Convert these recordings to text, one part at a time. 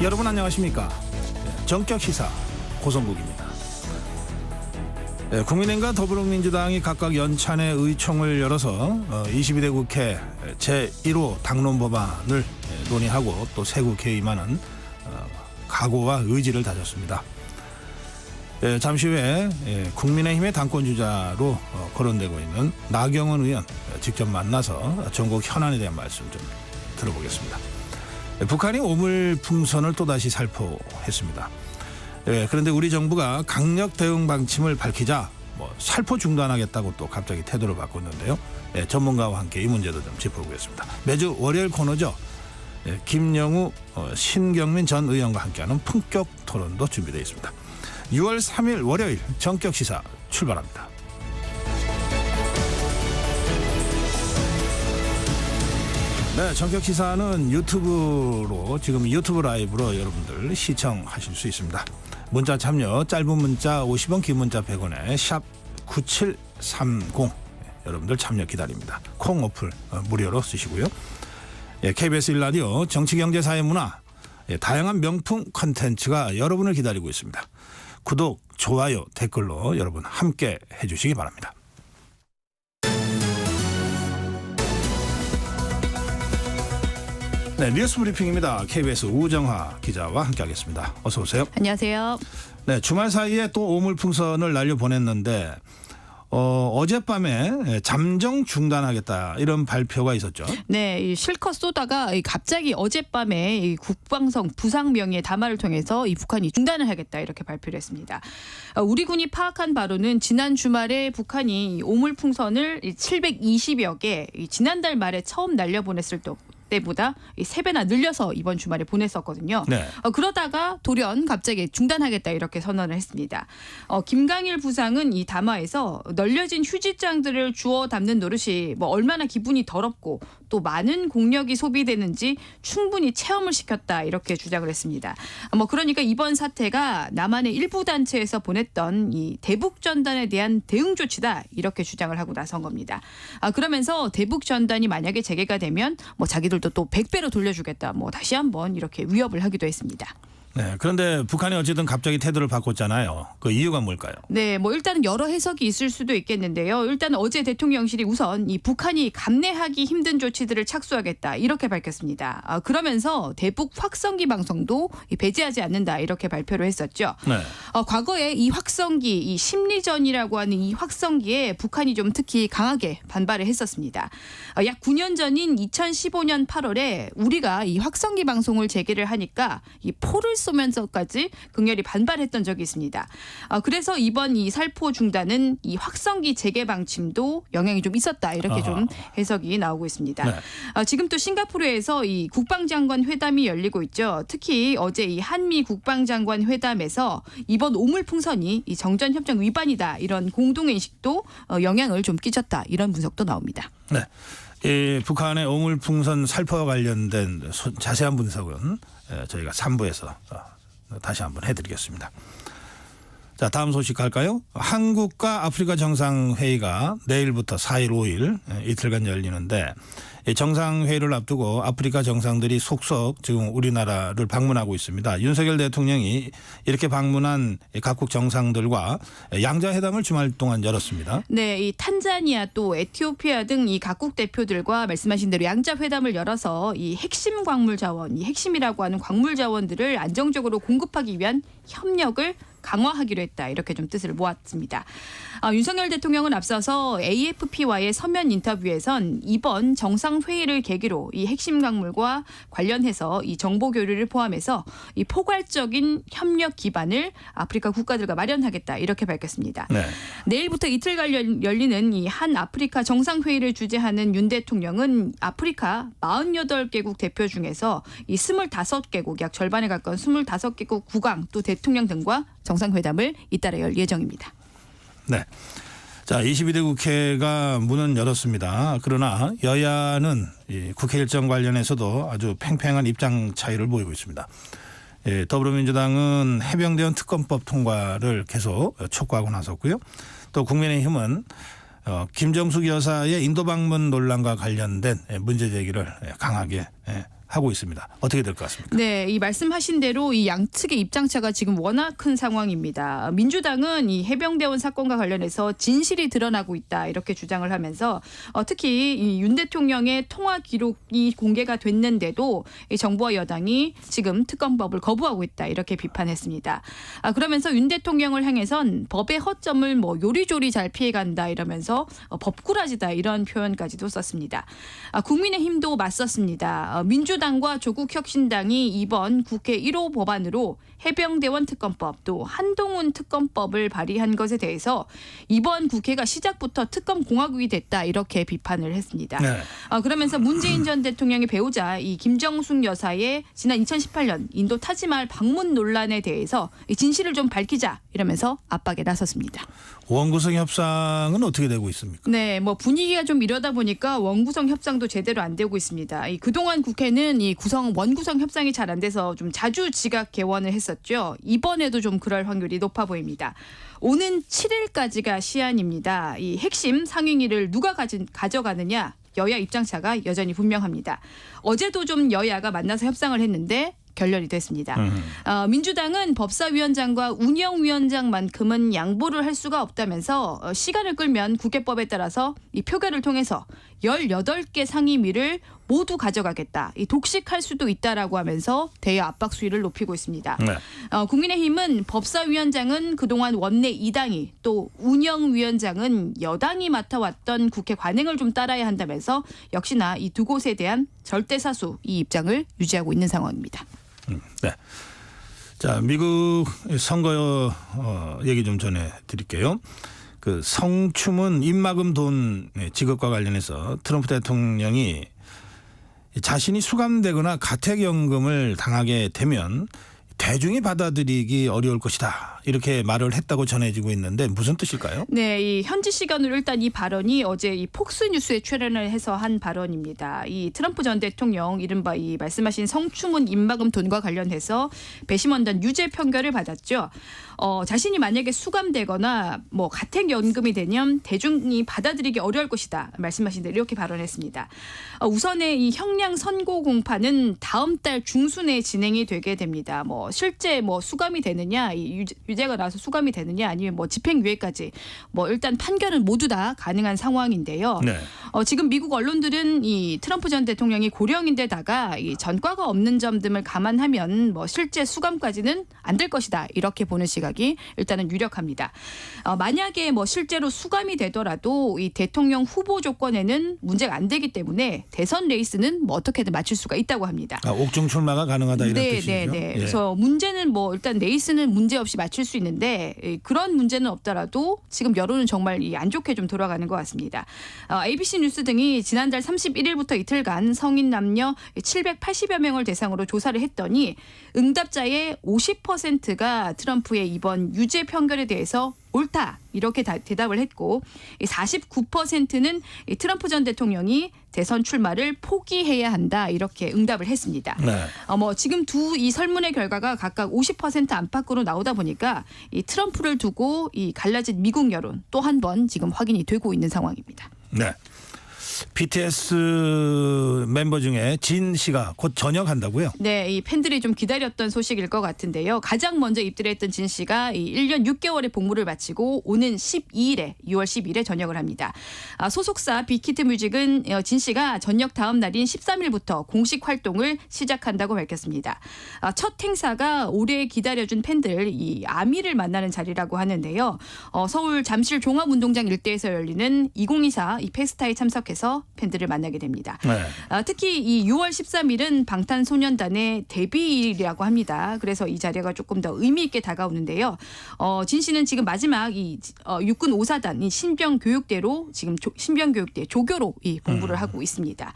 여러분 안녕하십니까? 정격 시사 고성국입니다. 국민의힘과 더불어민주당이 각각 연찬회 의총을 열어서 22대 국회 제1호 당론 법안을 논의하고 또 새 국회에 임하는 각오와 의지를 다졌습니다. 잠시 후에 국민의힘의 당권주자로 거론되고 있는 나경원 의원 직접 만나서 전국 현안에 대한 말씀 좀 들어보겠습니다. 북한이 오물풍선을 또다시 살포했습니다. 그런데 우리 정부가 강력 대응 방침을 밝히자 살포 중단하겠다고 또 갑자기 태도를 바꿨는데요. 전문가와 함께 이 문제도 좀 짚어보겠습니다. 매주 월요일 코너죠. 김영우, 신경민 전 의원과 함께하는 품격 토론도 준비되어 있습니다. 6월 3일 월요일 정격 시사 출발합니다. 네, 정격 시사는 유튜브로 지금 유튜브 라이브로 여러분들 시청하실 수 있습니다. 문자 참여 짧은 문자 50원, 긴 문자 100원에 샵 9730 여러분들 참여 기다립니다. 콩 어플 무료로 쓰시고요. KBS 1라디오 정치, 경제, 사회, 문화 다양한 명품 콘텐츠가 여러분을 기다리고 있습니다. 구독, 좋아요, 댓글로 여러분 함께 해주시기 바랍니다. 네, 뉴스 브리핑입니다. KBS 우정화 기자와 함께하겠습니다. 어서 오세요. 안녕하세요. 네, 주말 사이에 또 오물풍선을 날려보냈는데 어젯밤에 잠정 중단하겠다 이런 발표가 있었죠. 네, 실컷 쏘다가 갑자기 어젯밤에 이 국방성 부상 명의의 담화를 통해서 이 북한이 중단을 하겠다 이렇게 발표를 했습니다. 우리 군이 파악한 바로는 지난 주말에 북한이 오물풍선을 720여 개 지난달 말에 처음 날려보냈을 때보다 3배나 늘려서 이번 주말에 보냈었거든요. 네. 그러다가 돌연 갑자기 중단하겠다 이렇게 선언을 했습니다. 김강일 부상은 이 담화에서 널려진 휴지장들을 주워 담는 노릇이 얼마나 기분이 더럽고 또 많은 공력이 소비되는지 충분히 체험을 시켰다 이렇게 주장을 했습니다. 그러니까 이번 사태가 남한의 일부 단체에서 보냈던 이 대북 전단에 대한 대응 조치다 이렇게 주장을 하고 나선 겁니다. 그러면서 대북 전단이 만약에 재개가 되면 자기들도 또 100배로 돌려주겠다. 다시 한번 이렇게 위협을 하기도 했습니다. 네, 그런데 북한이 어쨌든 갑자기 태도를 바꿨잖아요. 그 이유가 뭘까요? 네, 일단은 여러 해석이 있을 수도 있겠는데요. 일단 어제 대통령실이 우선 이 북한이 감내하기 힘든 조치들을 착수하겠다 이렇게 밝혔습니다. 그러면서 대북 확성기 방송도 배제하지 않는다 이렇게 발표를 했었죠. 네. 과거에 이 확성기, 이 심리전이라고 하는 이 확성기에 북한이 좀 특히 강하게 반발을 했었습니다. 약 9년 전인 2015년 8월에 우리가 이 확성기 방송을 재개를 하니까 이 포를 쏘면서까지 극렬히 반발했던 적이 있습니다. 그래서 이번 이 살포 중단은 이 확성기 재개 방침도 영향이 좀 있었다 이렇게 좀 해석이 나오고 있습니다. 네. 지금 또 싱가포르에서 이 국방장관 회담이 열리고 있죠. 특히 어제 이 한미 국방장관 회담에서 이번 오물풍선이 이 정전협정 위반이다 이런 공동의식도 영향을 좀 끼쳤다 이런 분석도 나옵니다. 네. 북한의 오물풍선 살포와 관련된 자세한 분석은 저희가 3부에서 다시 한번 해드리겠습니다. 자, 다음 소식 갈까요? 한국과 아프리카 정상회의가 내일부터 4일, 5일 이틀간 열리는데 정상회의를 앞두고 아프리카 정상들이 속속 지금 우리나라를 방문하고 있습니다. 윤석열 대통령이 이렇게 방문한 각국 정상들과 양자회담을 주말 동안 열었습니다. 네, 이 탄자니아 또 에티오피아 등 이 각국 대표들과 말씀하신 대로 양자회담을 열어서 이 핵심 광물 자원, 이 핵심이라고 하는 광물 자원들을 안정적으로 공급하기 위한 협력을 강화하기로 했다. 이렇게 좀 뜻을 모았습니다. 윤석열 대통령은 앞서서 AFP와의 서면 인터뷰에선 이번 정상회의를 계기로 이 핵심 광물과 관련해서 이 정보 교류를 포함해서 이 포괄적인 협력 기반을 아프리카 국가들과 마련하겠다. 이렇게 밝혔습니다. 네. 내일부터 이틀간 열리는 이 한 아프리카 정상회의를 주재하는 윤 대통령은 아프리카 48개국 대표 중에서 이 25개국 약 절반에 가까운 25개국 국왕 또 대통령 등과 정상회담을 잇따라 열 예정입니다. 네. 자, 22대 국회가 문은 열었습니다. 그러나 여야는 이 국회 일정 관련해서도 아주 팽팽한 입장 차이를 보이고 있습니다. 더불어민주당은 해병대원 특검법 통과를 계속 촉구하고 나섰고요. 또 국민의힘은 김정숙 여사의 인도 방문 논란과 관련된 문제 제기를 강하게 하고 있습니다. 어떻게 될 것 같습니까? 네, 이 말씀하신 대로 이 양측의 입장차가 지금 워낙 큰 상황입니다. 민주당은 이 해병대원 사건과 관련해서 진실이 드러나고 있다 이렇게 주장을 하면서 특히 이 윤 대통령의 통화 기록이 공개가 됐는데도 이 정부와 여당이 지금 특검법을 거부하고 있다 이렇게 비판했습니다. 그러면서 윤 대통령을 향해선 법의 허점을 뭐 요리조리 잘 피해간다 이러면서 법꾸라지다 이런 표현까지도 썼습니다. 국민의힘도 맞섰습니다. 민주당과 조국혁신당이 이번 국회 1호 법안으로 해병대원 특검법 또 한동훈 특검법을 발의한 것에 대해서 이번 국회가 시작부터 특검 공화국이 됐다 이렇게 비판을 했습니다. 네. 그러면서 문재인 전 대통령의 배우자 이 김정숙 여사의 지난 2018년 인도 타지마할 방문 논란에 대해서 이 진실을 좀 밝히자 이러면서 압박에 나섰습니다. 원구성 협상은 어떻게 되고 있습니까? 네, 뭐 분위기가 좀 이러다 보니까 원구성 협상도 제대로 안 되고 있습니다. 이 그동안 국회는 이 원구성 협상이 잘 안 돼서 좀 자주 지각 개원을 했었죠. 이번에도 좀 그럴 확률이 높아 보입니다. 오는 7일까지가 시한입니다. 이 핵심 상임위를 누가 가져가느냐 여야 입장차가 여전히 분명합니다. 어제도 좀 여야가 만나서 협상을 했는데 결렬이 됐습니다. 민주당은 법사위원장과 운영위원장만큼은 양보를 할 수가 없다면서 시간을 끌면 국회법에 따라서 이 표결을 통해서 18개 상임위를 모두 가져가겠다. 이 독식할 수도 있다라고 하면서 대여 압박 수위를 높이고 있습니다. 네. 국민의힘은 법사위원장은 그동안 원내 2당이 또 운영위원장은 여당이 맡아왔던 국회 관행을 좀 따라야 한다면서 역시나 이 두 곳에 대한 절대사수 이 입장을 유지하고 있는 상황입니다. 네. 자, 미국 선거 얘기 좀 전해드릴게요. 그 성추문 입막음 돈 지급과 관련해서 트럼프 대통령이 자신이 수감되거나 가택연금을 당하게 되면 대중이 받아들이기 어려울 것이다. 이렇게 말을 했다고 전해지고 있는데 무슨 뜻일까요? 네, 이 현지 시간으로 일단 이 발언이 어제 이 폭스뉴스에 출연을 해서 한 발언입니다. 이 트럼프 전 대통령 이른바 이 말씀하신 성추문 입막음 돈과 관련해서 배심원단 유죄 판결을 받았죠. 자신이 만약에 수감되거나 뭐 가택연금이 되면 대중이 받아들이기 어려울 것이다. 말씀하신 대로 이렇게 발언했습니다. 우선의 이 형량 선고 공판은 다음 달 중순에 진행이 되게 됩니다. 뭐 실제 뭐 수감이 되느냐, 이 유죄가 나와서 수감이 되느냐, 아니면 뭐 집행유예까지 뭐 일단 판결은 모두 다 가능한 상황인데요. 네. 지금 미국 언론들은 이 트럼프 전 대통령이 고령인데다가 이 전과가 없는 점 등을 감안하면 뭐 실제 수감까지는 안 될 것이다 이렇게 보는 시각이 일단은 유력합니다. 만약에 뭐 실제로 수감이 되더라도 이 대통령 후보 조건에는 문제가 안 되기 때문에 대선 레이스는 뭐 어떻게든 맞출 수가 있다고 합니다. 옥중 출마가 가능하다 이런 뜻이죠. 네. 그래서 문제는 뭐 일단 레이스는 문제 없이 맞출 수 있는데 그런 문제는 없더라도 지금 여론은 정말 안 좋게 좀 돌아가는 것 같습니다. ABC 뉴스 등이 지난달 31일부터 이틀간 성인 남녀 780여 명을 대상으로 조사를 했더니 응답자의 50%가 트럼프의 이번 유죄 판결에 대해서 옳다 이렇게 대답을 했고 49%는 트럼프 전 대통령이 대선 출마를 포기해야 한다 이렇게 응답을 했습니다. 네. 뭐 지금 이 설문의 결과가 각각 50% 안팎으로 나오다 보니까 이 트럼프를 두고 이 갈라진 미국 여론 또 한 번 지금 확인이 되고 있는 상황입니다. 네. BTS 멤버 중에 진 씨가 곧 전역한다고요? 네, 이 팬들이 좀 기다렸던 소식일 것 같은데요. 가장 먼저 입대를 했던 진 씨가 이 1년 6개월의 복무를 마치고 오는 6월 12일에 전역을 합니다. 소속사 빅히트 뮤직은 진 씨가 전역 다음 날인 13일부터 공식 활동을 시작한다고 밝혔습니다. 첫 행사가 오래 기다려준 팬들 이 아미를 만나는 자리라고 하는데요. 서울 잠실 종합운동장 일대에서 열리는 2024 이 페스타에 참석해서 팬들을 만나게 됩니다. 네. 특히 이 6월 13일은 방탄소년단의 데뷔일이라고 합니다. 그래서 이 자리가 조금 더 의미 있게 다가오는데요. 진 씨는 지금 마지막 이 육군 5사단 이 신병교육대로 지금 신병교육대 조교로 이 공부를 하고 있습니다.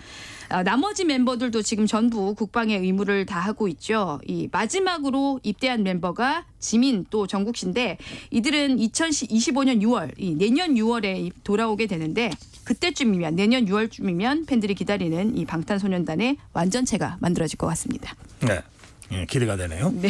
나머지 멤버들도 지금 전부 국방의 의무를 다하고 있죠. 이 마지막으로 입대한 멤버가 지민 또 정국 씨인데 이들은 2025년 6월 내년 6월에 돌아오게 되는데 그때쯤이면 내년 6월쯤이면 팬들이 기다리는 이 방탄소년단의 완전체가 만들어질 것 같습니다. 네. 기대가 되네요. 네.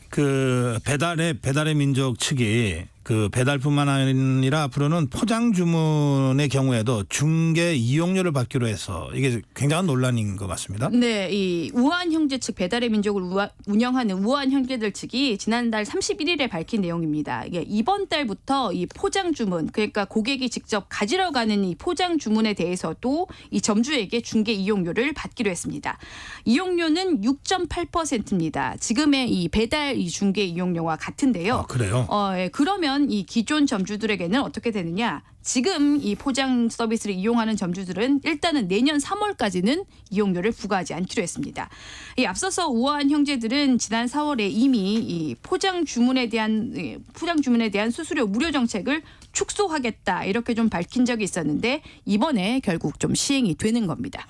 그 배달의 민족 측이 그 배달뿐만 아니라 앞으로는 포장 주문의 경우에도 중개 이용료를 받기로 해서 이게 굉장한 논란인 것 같습니다. 네, 이 우한 형제 측 배달의 민족을 운영하는 우한 형제들 측이 지난달 31일에 밝힌 내용입니다. 이게 이번 달부터 이 포장 주문, 그러니까 고객이 직접 가지러 가는 이 포장 주문에 대해서도 이 점주에게 중개 이용료를 받기로 했습니다. 이용료는 6.8%입니다. 지금의 이 배달 이 중개 이용료와 같은데요. 아, 그래요? 예, 그러면 이 기존 점주들에게는 어떻게 되느냐? 지금 이 포장 서비스를 이용하는 점주들은 일단은 내년 3월까지는 이용료를 부과하지 않기로 했습니다. 이 앞서서 우한 형제들은 지난 4월에 이미 이 포장 주문에 대한 수수료 무료 정책을 축소하겠다 이렇게 좀 밝힌 적이 있었는데 이번에 결국 좀 시행이 되는 겁니다.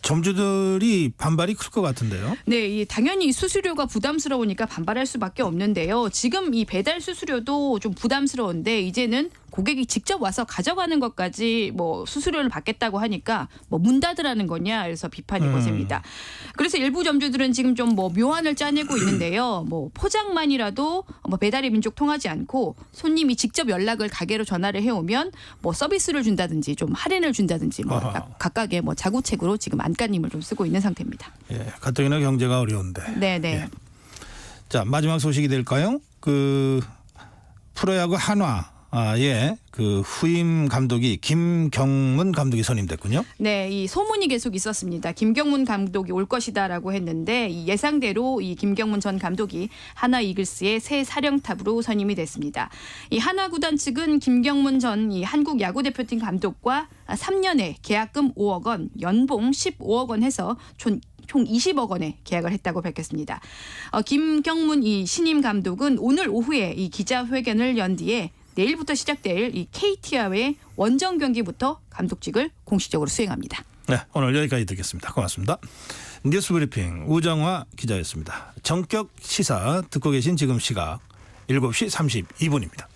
점주들이 반발이 클 것 같은데요. 네, 당연히 수수료가 부담스러우니까 반발할 수밖에 없는데요. 지금 이 배달 수수료도 좀 부담스러운데 이제는 고객이 직접 와서 가져가는 것까지 뭐 수수료를 받겠다고 하니까 뭐 문 닫으라는 거냐 그래서 비판이 거셉니다. 그래서 일부 점주들은 지금 좀 뭐 묘안을 짜내고 있는데요. 뭐 포장만이라도 뭐 배달의 민족 통하지 않고 손님이 직접 연락을 가게로 전화를 해오면 뭐 서비스를 준다든지 좀 할인을 준다든지 뭐 각각의 뭐 자구책으로 지금 안간힘을 좀 쓰고 있는 상태입니다. 예, 가뜩이나 경제가 어려운데. 네네. 예. 자, 마지막 소식이 될까요? 그 프로야구 한화의 그 후임 감독이 김경문 감독이 선임됐군요. 네, 이 소문이 계속 있었습니다. 김경문 감독이 올 것이다라고 했는데 이 예상대로 이 김경문 전 감독이 하나 이글스의 새 사령탑으로 선임이 됐습니다. 이 하나 구단 측은 김경문 전 이 한국 야구 대표팀 감독과 3년에 계약금 5억 원, 연봉 15억 원 해서 총 20억 원의 계약을 했다고 밝혔습니다. 김경문 이 신임 감독은 오늘 오후에 이 기자회견을 연 뒤에 내일부터 시작될 이 KT와의 원정 경기부터 감독직을 공식적으로 수행합니다. 네, 오늘 여기까지 듣겠습니다. 고맙습니다. 뉴스 브리핑 우정화 기자였습니다. 전격 시사 듣고 계신 지금 시각 7시 32분입니다.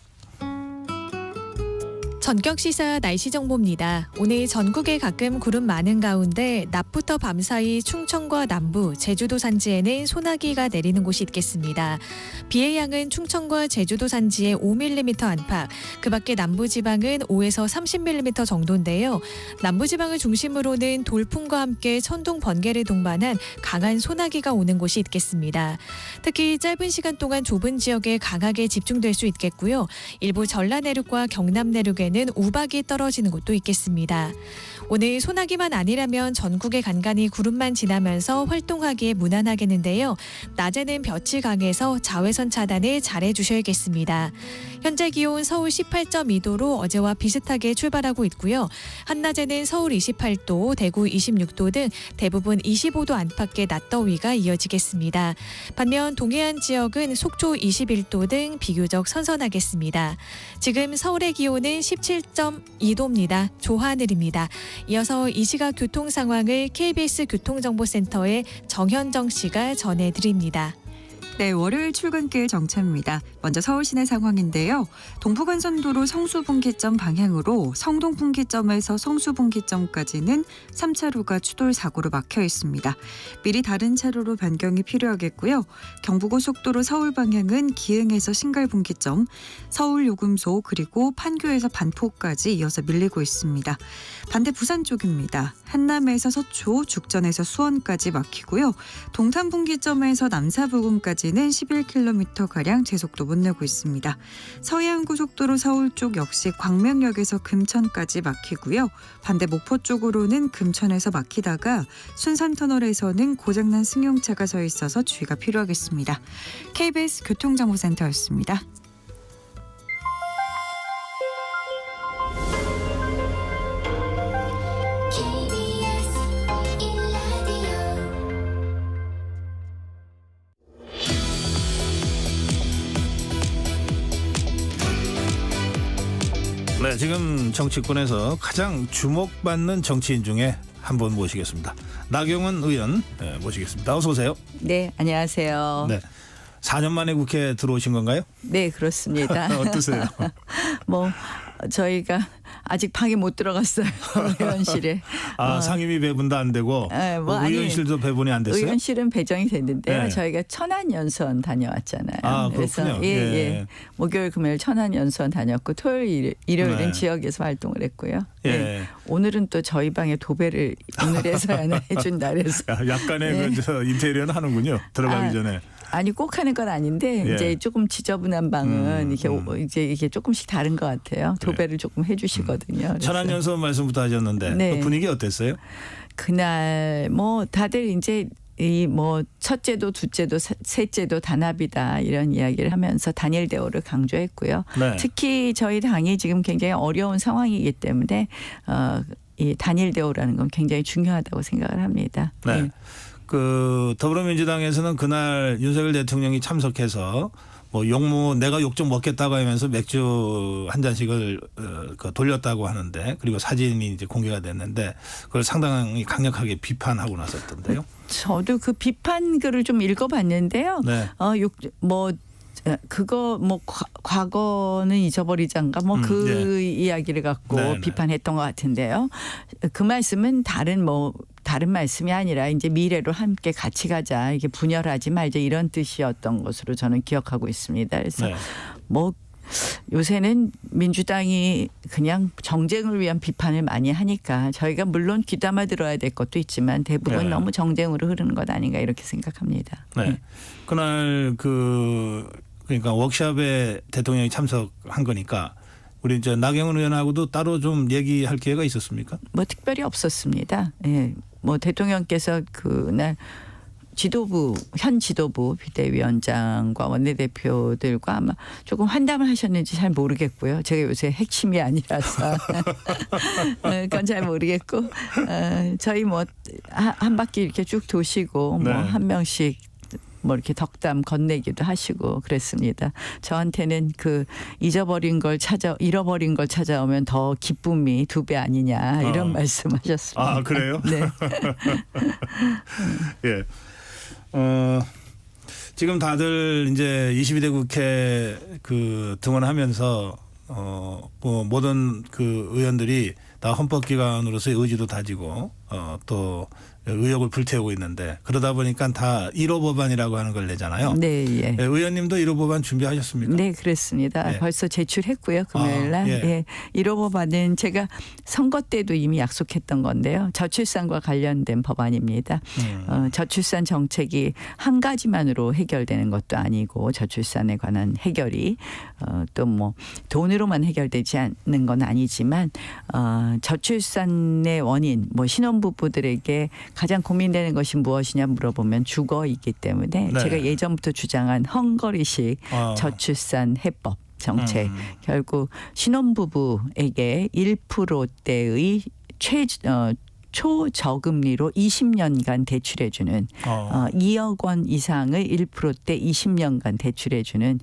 전격 시사 날씨 정보입니다. 오늘 전국에 가끔 구름 많은 가운데 낮부터 밤사이 충청과 남부, 제주도 산지에는 소나기가 내리는 곳이 있겠습니다. 비의 양은 충청과 제주도 산지에 5mm 안팎, 그 밖에 남부지방은 5에서 30mm 정도인데요. 남부지방을 중심으로는 돌풍과 함께 천둥 번개를 동반한 강한 소나기가 오는 곳이 있겠습니다. 특히 짧은 시간 동안 좁은 지역에 강하게 집중될 수 있겠고요. 일부 전라 내륙과 경남 내륙에는 우박이 떨어지는 곳도 있겠습니다. 오늘 소나기만 아니라면 전국에 간간히 구름만 지나면서 활동하기에 무난하겠는데요. 낮에는 볕이 강해서 자외선 차단을 잘해주셔야겠습니다. 현재 기온 서울 18.2도로 어제와 비슷하게 출발하고 있고요. 한낮에는 서울 28도, 대구 26도 등 대부분 25도 안팎의 낮더위가 이어지겠습니다. 반면 동해안 지역은 속초 21도 등 비교적 선선하겠습니다. 지금 서울의 기온은 17.2도입니다. 조하늘입니다. 이어서 이 시각 교통 상황을 KBS 교통정보센터의 정현정 씨가 전해드립니다. 네, 월요일 출근길 정체입니다. 먼저 서울 시내 상황인데요. 동부간선도로 성수분기점 방향으로 성동분기점에서 성수분기점까지는 3차로가 추돌 사고로 막혀 있습니다. 미리 다른 차로로 변경이 필요하겠고요. 경부고속도로 서울 방향은 기흥에서 신갈분기점, 서울요금소 그리고 판교에서 반포까지 이어서 밀리고 있습니다. 반대 부산 쪽입니다. 한남에서 서초, 죽전에서 수원까지 막히고요. 동탄분기점에서 남사부근까지는 11km가량 제속도 못 내고 있습니다. 서해안고속도로 서울 쪽 역시 광명역에서 금천까지 막히고요. 반대 목포 쪽으로는 금천에서 막히다가 순산터널에서는 고장난 승용차가 서 있어서 주의가 필요하겠습니다. KBS 교통정보센터였습니다. 네, 지금 정치권에서 가장 주목받는 정치인 중에 한 분 모시겠습니다. 나경원 의원 모시겠습니다. 어서 오세요. 네, 안녕하세요. 네, 4년 만에 국회에 들어오신 건가요? 네, 그렇습니다. 어떠세요? 뭐 저희가 아직 방에 못 들어갔어요. 의원실에. 상임위 배분도 안 되고 뭐 아니, 의원실도 배분이 안 됐어요? 의원실은 배정이 됐는데요. 네. 저희가 천안연수원 다녀왔잖아요. 그래서 그렇군요. 예. 목요일 금요일 천안연수원 다녔고 토요일 일요일은 네. 지역에서 활동을 했고요. 예. 네. 오늘은 또 저희 방에 도배를 오늘에서야 해준다 그래서. 약간의 네. 그 인테리어는 하는군요. 들어가기 전에. 아니 꼭 하는 건 아닌데 예. 이제 조금 지저분한 방은 이게 조금씩 다른 것 같아요. 도배를 조금 해주시거든요. 그래서 천안연수원 말씀부터 하셨는데 네. 그 분위기 어땠어요? 그날 뭐 다들 이제 이 뭐 첫째도 둘째도 셋째도 단합이다 이런 이야기를 하면서 단일 대우를 강조했고요. 네. 특히 저희 당이 지금 굉장히 어려운 상황이기 때문에 이 단일 대우라는 건 굉장히 중요하다고 생각을 합니다. 네. 네. 그 더불어민주당에서는 그날 윤석열 대통령이 참석해서 뭐 내가 욕 좀 먹겠다고 하면서 맥주 한 잔씩을 돌렸다고 하는데 그리고 사진이 이제 공개가 됐는데 그걸 상당히 강력하게 비판하고 나섰던데요. 저도 그 비판 글을 좀 읽어봤는데요. 네. 그거 뭐 과거는 잊어버리자인가 뭐 그 이야기를 갖고 네. 비판했던 것 같은데요. 그 말씀은 다른 말씀이 아니라 이제 미래로 함께 같이 가자 이게 분열하지 말자 이런 뜻이었던 것으로 저는 기억하고 있습니다. 그래서 네. 뭐 요새는 민주당이 그냥 정쟁을 위한 비판을 많이 하니까 저희가 물론 귀담아 들어야 될 것도 있지만 대부분 네. 너무 정쟁으로 흐르는 것 아닌가 이렇게 생각합니다. 네. 그날 그러니까 워크숍에 대통령이 참석한 거니까 우리 이제 나경원 의원하고도 따로 좀 얘기할 기회가 있었습니까? 뭐 특별히 없었습니다. 예. 뭐 대통령께서 그날 현 지도부 비대위원장과 원내대표들과 아마 조금 환담을 하셨는지 잘 모르겠고요. 제가 요새 핵심이 아니라서 그건 잘 모르겠고 저희 뭐 한 바퀴 이렇게 쭉 도시고 네. 뭐 한 명씩 뭐 이렇게 덕담 건네기도 하시고 그랬습니다. 저한테는 그 잃어버린 걸 찾아오면 더 기쁨이 2배 아니냐 이런 말씀하셨습니다. 아 그래요? 네. 예. 지금 다들 이제 22대 국회 등원하면서 뭐 모든 그 의원들이 다 헌법기관으로서의 의지도 다지고 또 의욕을 불태우고 있는데 그러다 보니까 다 1호 법안이라고 하는 걸 내잖아요. 네, 예. 네, 의원님도 1호 법안 준비하셨습니까? 네, 그렇습니다. 예. 벌써 제출했고요. 금요일 날. 예. 예. 1호 법안은 제가 선거 때도 이미 약속했던 건데요. 저출산과 관련된 법안입니다. 저출산 정책이 한 가지만으로 해결되는 것도 아니고 저출산에 관한 해결이 또 뭐 돈으로만 해결되지 않는 건 아니지만 저출산의 원인 뭐 신혼부부들에게 가장 고민되는 것이 무엇이냐 물어보면 주거이기 때문에 네. 제가 예전부터 주장한 헝거리식 저출산 해법 정책 결국 신혼부부에게 1%대의 초저금리로 20년간 대출해주는 2억 원 이상의 1%대 20년간 대출해주는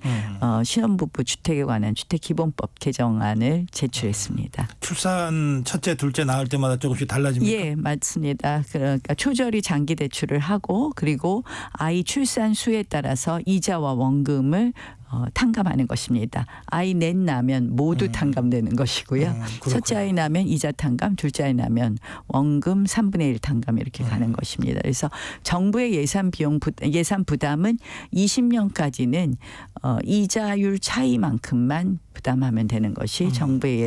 신혼부부 주택에 관한 주택기본법 개정안을 제출했습니다. 출산 첫째 둘째 낳을 때마다 조금씩 달라집니까? 예, 맞습니다. 그러니까 초저리 장기 대출을 하고 그리고 아이 출산 수에 따라서 이자와 원금을 탕감하는 것입니다. 아이 넷 낳으면 모두 탕감되는 것이고요. 첫째 아이 낳으면 이자 탕감, 둘째 아이 낳으면 원금 3분의 1 탕감 이렇게 가는 것입니다. 그래서 정부의 예산 부담은 20년까지는 이자율 차이만큼만 부담하면 되는 것이 정부의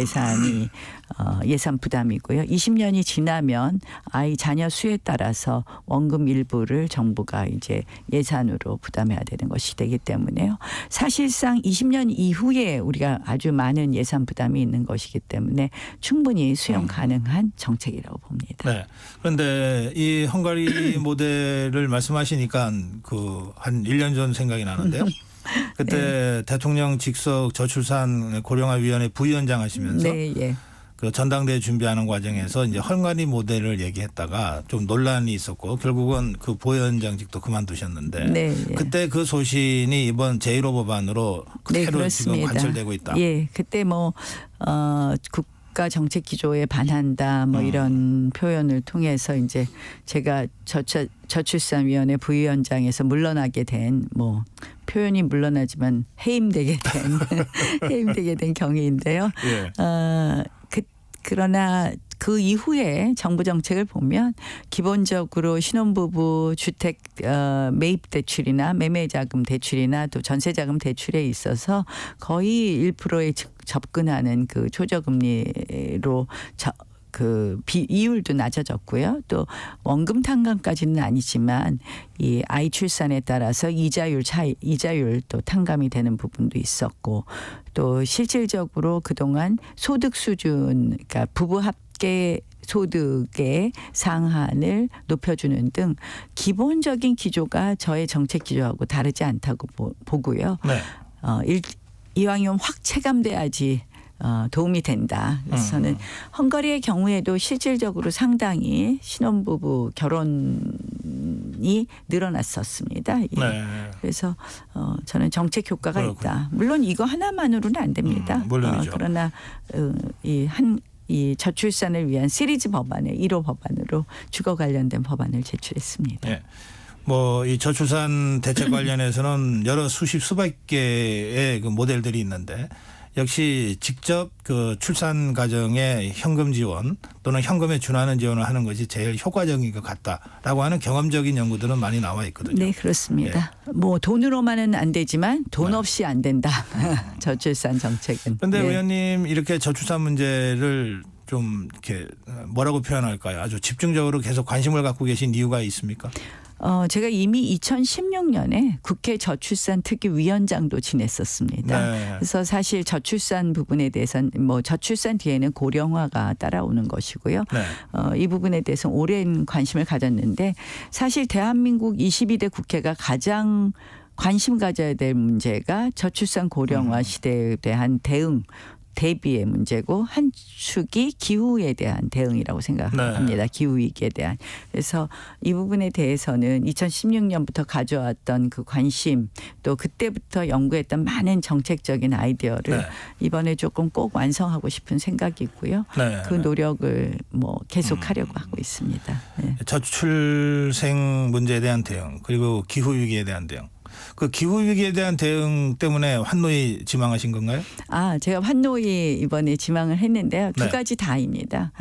예산 부담이고요. 20년이 지나면 아이 자녀 수에 따라서 원금 일부를 정부가 이제 예산으로 부담해야 되는 것이 되기 때문에요. 사실상 20년 이후에 우리가 아주 많은 예산 부담이 있는 것이기 때문에 충분히 수용 가능한 정책이라고 봅니다. 네. 그런데 이 헝가리 모델을 말씀하시니까 한 1년 전 생각이 나는데요. 그때 네. 대통령 직속 저출산 고령화위원회 부위원장 하시면서 네, 예. 그 전당대회 준비하는 과정에서 이제 헝가리 모델을 얘기했다가 좀 논란이 있었고 결국은 그 부위원장직도 그만두셨는데 네, 예. 그때 그 소신이 이번 제1호 법안으로 네, 그대로 지금 그렇습니다. 관철되고 있다. 예, 그때 국가 정책 기조에 반한다 뭐 이런 표현을 통해서 이제 제가 저출산위원회 부위원장에서 물러나게 된 뭐 표현이 물러나지만 해임되게 된 경위인데요. 예. 그러나 그 이후에 정부 정책을 보면 기본적으로 신혼부부 주택 매입 대출이나 매매자금 대출이나 또 전세자금 대출에 있어서 거의 1%에 접근하는 그 초저금리로 이율도 낮아졌고요. 또 원금 탕감까지는 아니지만 이 아이 출산에 따라서 이자율 또 탕감이 되는 부분도 있었고 또 실질적으로 그동안 소득 수준 그러니까 부부 합계 소득의 상한을 높여주는 등 기본적인 기조가 저의 정책 기조하고 다르지 않다고 보고요. 네. 이왕이면 확 체감돼야지 도움이 된다. 그래서 저는 헝가리의 경우에도 실질적으로 상당히 신혼부부 결혼이 늘어났었습니다. 예. 네. 그래서 저는 정책 효과가 그렇군요. 있다. 물론 이거 하나만으로는 안 됩니다. 물론이죠. 그러나 이 저출산을 위한 시리즈 법안의 1호 법안으로 주거 관련된 법안을 제출했습니다. 예. 뭐 이 저출산 대책 관련해서는 여러 수백 개의 그 모델들이 있는데 역시 직접 그 출산 가정의 현금 지원 또는 현금에 준하는 지원을 하는 것이 제일 효과적인 것 같다라고 하는 경험적인 연구들은 많이 나와 있거든요. 네, 그렇습니다. 뭐 돈으로만은 안 되지만 돈 없이 안 된다. 저출산 정책은. 그런데 네. 의원님 이렇게 저출산 문제를 좀 이렇게 뭐라고 표현할까요? 아주 집중적으로 계속 관심을 갖고 계신 이유가 있습니까? 제가 이미 2016년에 국회 저출산 특위 위원장도 지냈었습니다. 네. 그래서 사실 저출산 부분에 대해서는 뭐 저출산 뒤에는 고령화가 따라오는 것이고요. 네. 이 부분에 대해서 오랜 관심을 가졌는데 사실 대한민국 22대 국회가 가장 관심 가져야 될 문제가 저출산 고령화 시대에 대한 대비의 문제고 한 축이 기후에 대한 대응이라고 생각합니다. 네. 기후위기에 대한. 그래서 이 부분에 대해서는 2016년부터 가져왔던 그 관심 또 그때부터 연구했던 많은 정책적인 아이디어를 네. 이번에 조금 꼭 완성하고 싶은 생각이 있고요. 네. 그 노력을 뭐 계속하려고 하고 있습니다. 네. 저출생 문제에 대한 대응 그리고 기후 위기에 대한 대응. 그 기후 위기에 대한 대응 때문에 환노위 지망하신 건가요? 제가 환노위 이번에 지망을 했는데요. 두 네. 가지 다입니다.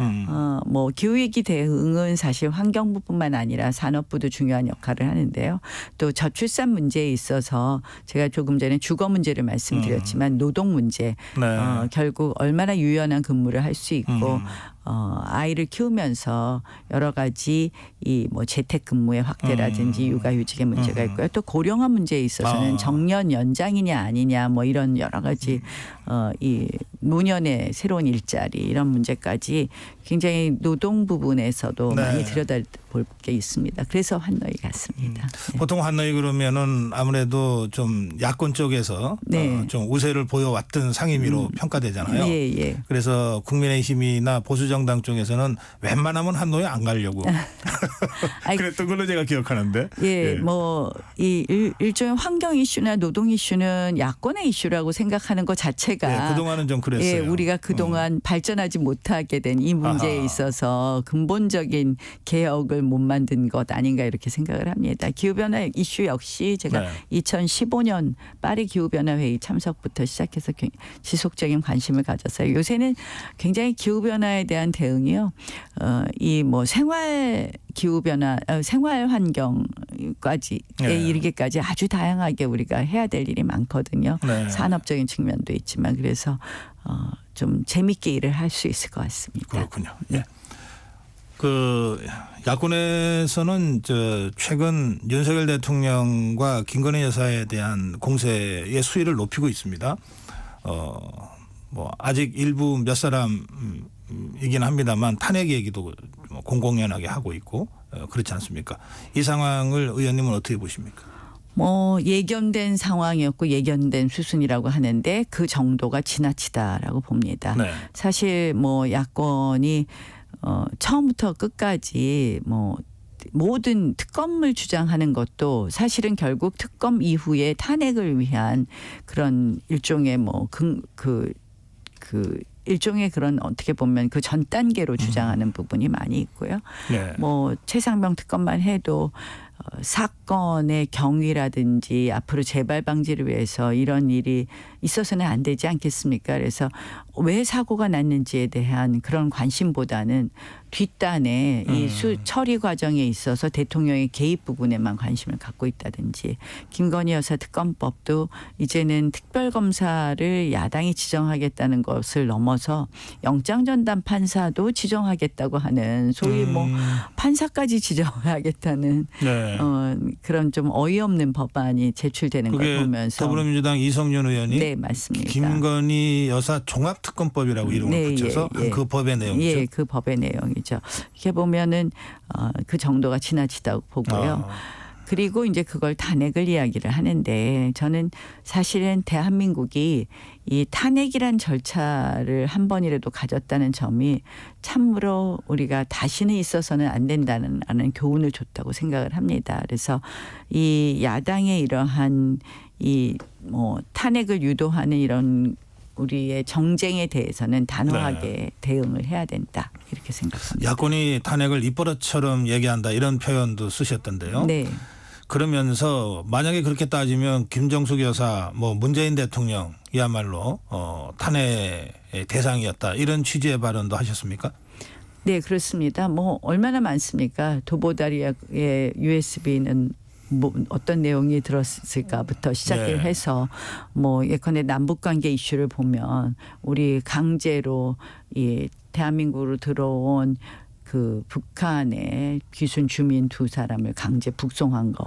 뭐 기후위기 대응은 사실 환경부뿐만 아니라 산업부도 중요한 역할을 하는데요. 또 저출산 문제에 있어서 제가 조금 전에 주거 문제를 말씀드렸지만 노동 문제 네. 결국 얼마나 유연한 근무를 할 수 있고 아이를 키우면서 여러 가지 이 뭐 재택 근무의 확대라든지 육아휴직의 문제가 있고요. 또 고령화 문제에 있어서는 정년 연장이냐 아니냐 뭐 이런 여러 가지 이 노년의 새로운 일자리 이런 문제까지 굉장히 노동 부분에서도 네. 많이 들여다볼 게 있습니다. 그래서 환노위 갔습니다. 네. 보통 환노위 그러면은 아무래도 좀 야권 쪽에서 네. 좀 우세를 보여왔던 상임위로 평가되잖아요. 예, 예. 그래서 국민의힘이나 보수정당 쪽에서는 웬만하면 환노위 안 가려고 그랬던 걸로 제가 기억하는데. 예, 뭐 이 일종의 환경 이슈나 노동 이슈는 야권의 이슈라고 생각하는 것 자체가 예, 그동안은 좀 그랬어요. 예, 우리가 그동안 발전하지 못하게 된 이 문제에 아하. 있어서 근본적인 개혁을 못 만든 것 아닌가 이렇게 생각을 합니다. 기후변화 이슈 역시 제가 네. 2015년 파리 기후변화 회의 참석부터 시작해서 지속적인 관심을 가졌어요. 요새는 굉장히 기후변화에 대한 대응이요. 이 뭐 생활 기후변화, 생활 환경까지 네. 이르기까지 아주 다양하게 우리가 해야 될 일이 많거든요. 네. 산업적인 측면도 있지만 그래서 좀 재밌게 일을 할 수 있을 것 같습니다. 그렇군요. 예. 그 야권에서는 최근 윤석열 대통령과 김건희 여사에 대한 공세의 수위를 높이고 있습니다. 뭐 아직 일부 몇 사람이긴 합니다만 탄핵 얘기도 공공연하게 하고 있고 그렇지 않습니까? 이 상황을 의원님은 어떻게 보십니까? 뭐 예견된 상황이었고 예견된 수순이라고 하는데 그 정도가 지나치다라고 봅니다. 네. 사실 뭐 야권이 처음부터 끝까지 뭐 모든 특검을 주장하는 것도 사실은 결국 특검 이후에 탄핵을 위한 그런 일종의 뭐 일종의 그런 어떻게 보면 그 전 단계로 주장하는 부분이 많이 있고요. 네. 뭐 최상병 특검만 해도 사건의 경위라든지 앞으로 재발 방지를 위해서 이런 일이 있어서는 안 되지 않겠습니까? 그래서 왜 사고가 났는지에 대한 그런 관심보다는 뒷단에 이 처리 과정에 있어서 대통령의 개입 부분에만 관심을 갖고 있다든지 김건희 여사 특검법도 이제는 특별검사를 야당이 지정하겠다는 것을 넘어서 영장전담 판사도 지정하겠다고 하는 소위 뭐 판사까지 지정하겠다는 네. 그런 좀 어이없는 법안이 제출되는 걸 그게 보면서 더불어민주당 이성윤 의원이 네 맞습니다. 김건희 여사 종합특검법이라고 이름을 네, 붙여서 예, 예. 그 법의 내용이죠. 예, 그 법의 내용이죠. 이렇게 보면은 그 정도가 지나치다고 보고요. 그리고 이제 그걸 탄핵을 이야기를 하는데 저는 사실은 대한민국이 이 탄핵이란 절차를 한 번이라도 가졌다는 점이 참으로 우리가 다시는 있어서는 안 된다는 교훈을 줬다고 생각을 합니다. 그래서 이 야당의 이러한 이 뭐 탄핵을 유도하는 이런 우리의 정쟁에 대해서는 단호하게 대응을 해야 된다 이렇게 생각합니다. 야권이 탄핵을 입버릇처럼 얘기한다 이런 표현도 쓰셨던데요. 네. 그러면서 만약에 그렇게 따지면 김정숙 여사, 뭐 문재인 대통령이야말로 탄핵의 대상이었다 이런 취지의 발언도 하셨습니까? 네, 그렇습니다. 뭐 얼마나 많습니까? 도보다리의 USB는 뭐 어떤 내용이 들었을까부터 시작을 네. 해서 뭐 예컨대 남북관계 이슈를 보면 우리 강제로 이 대한민국으로 들어온 그 북한의 귀순 주민 2사람을 강제 북송한 거.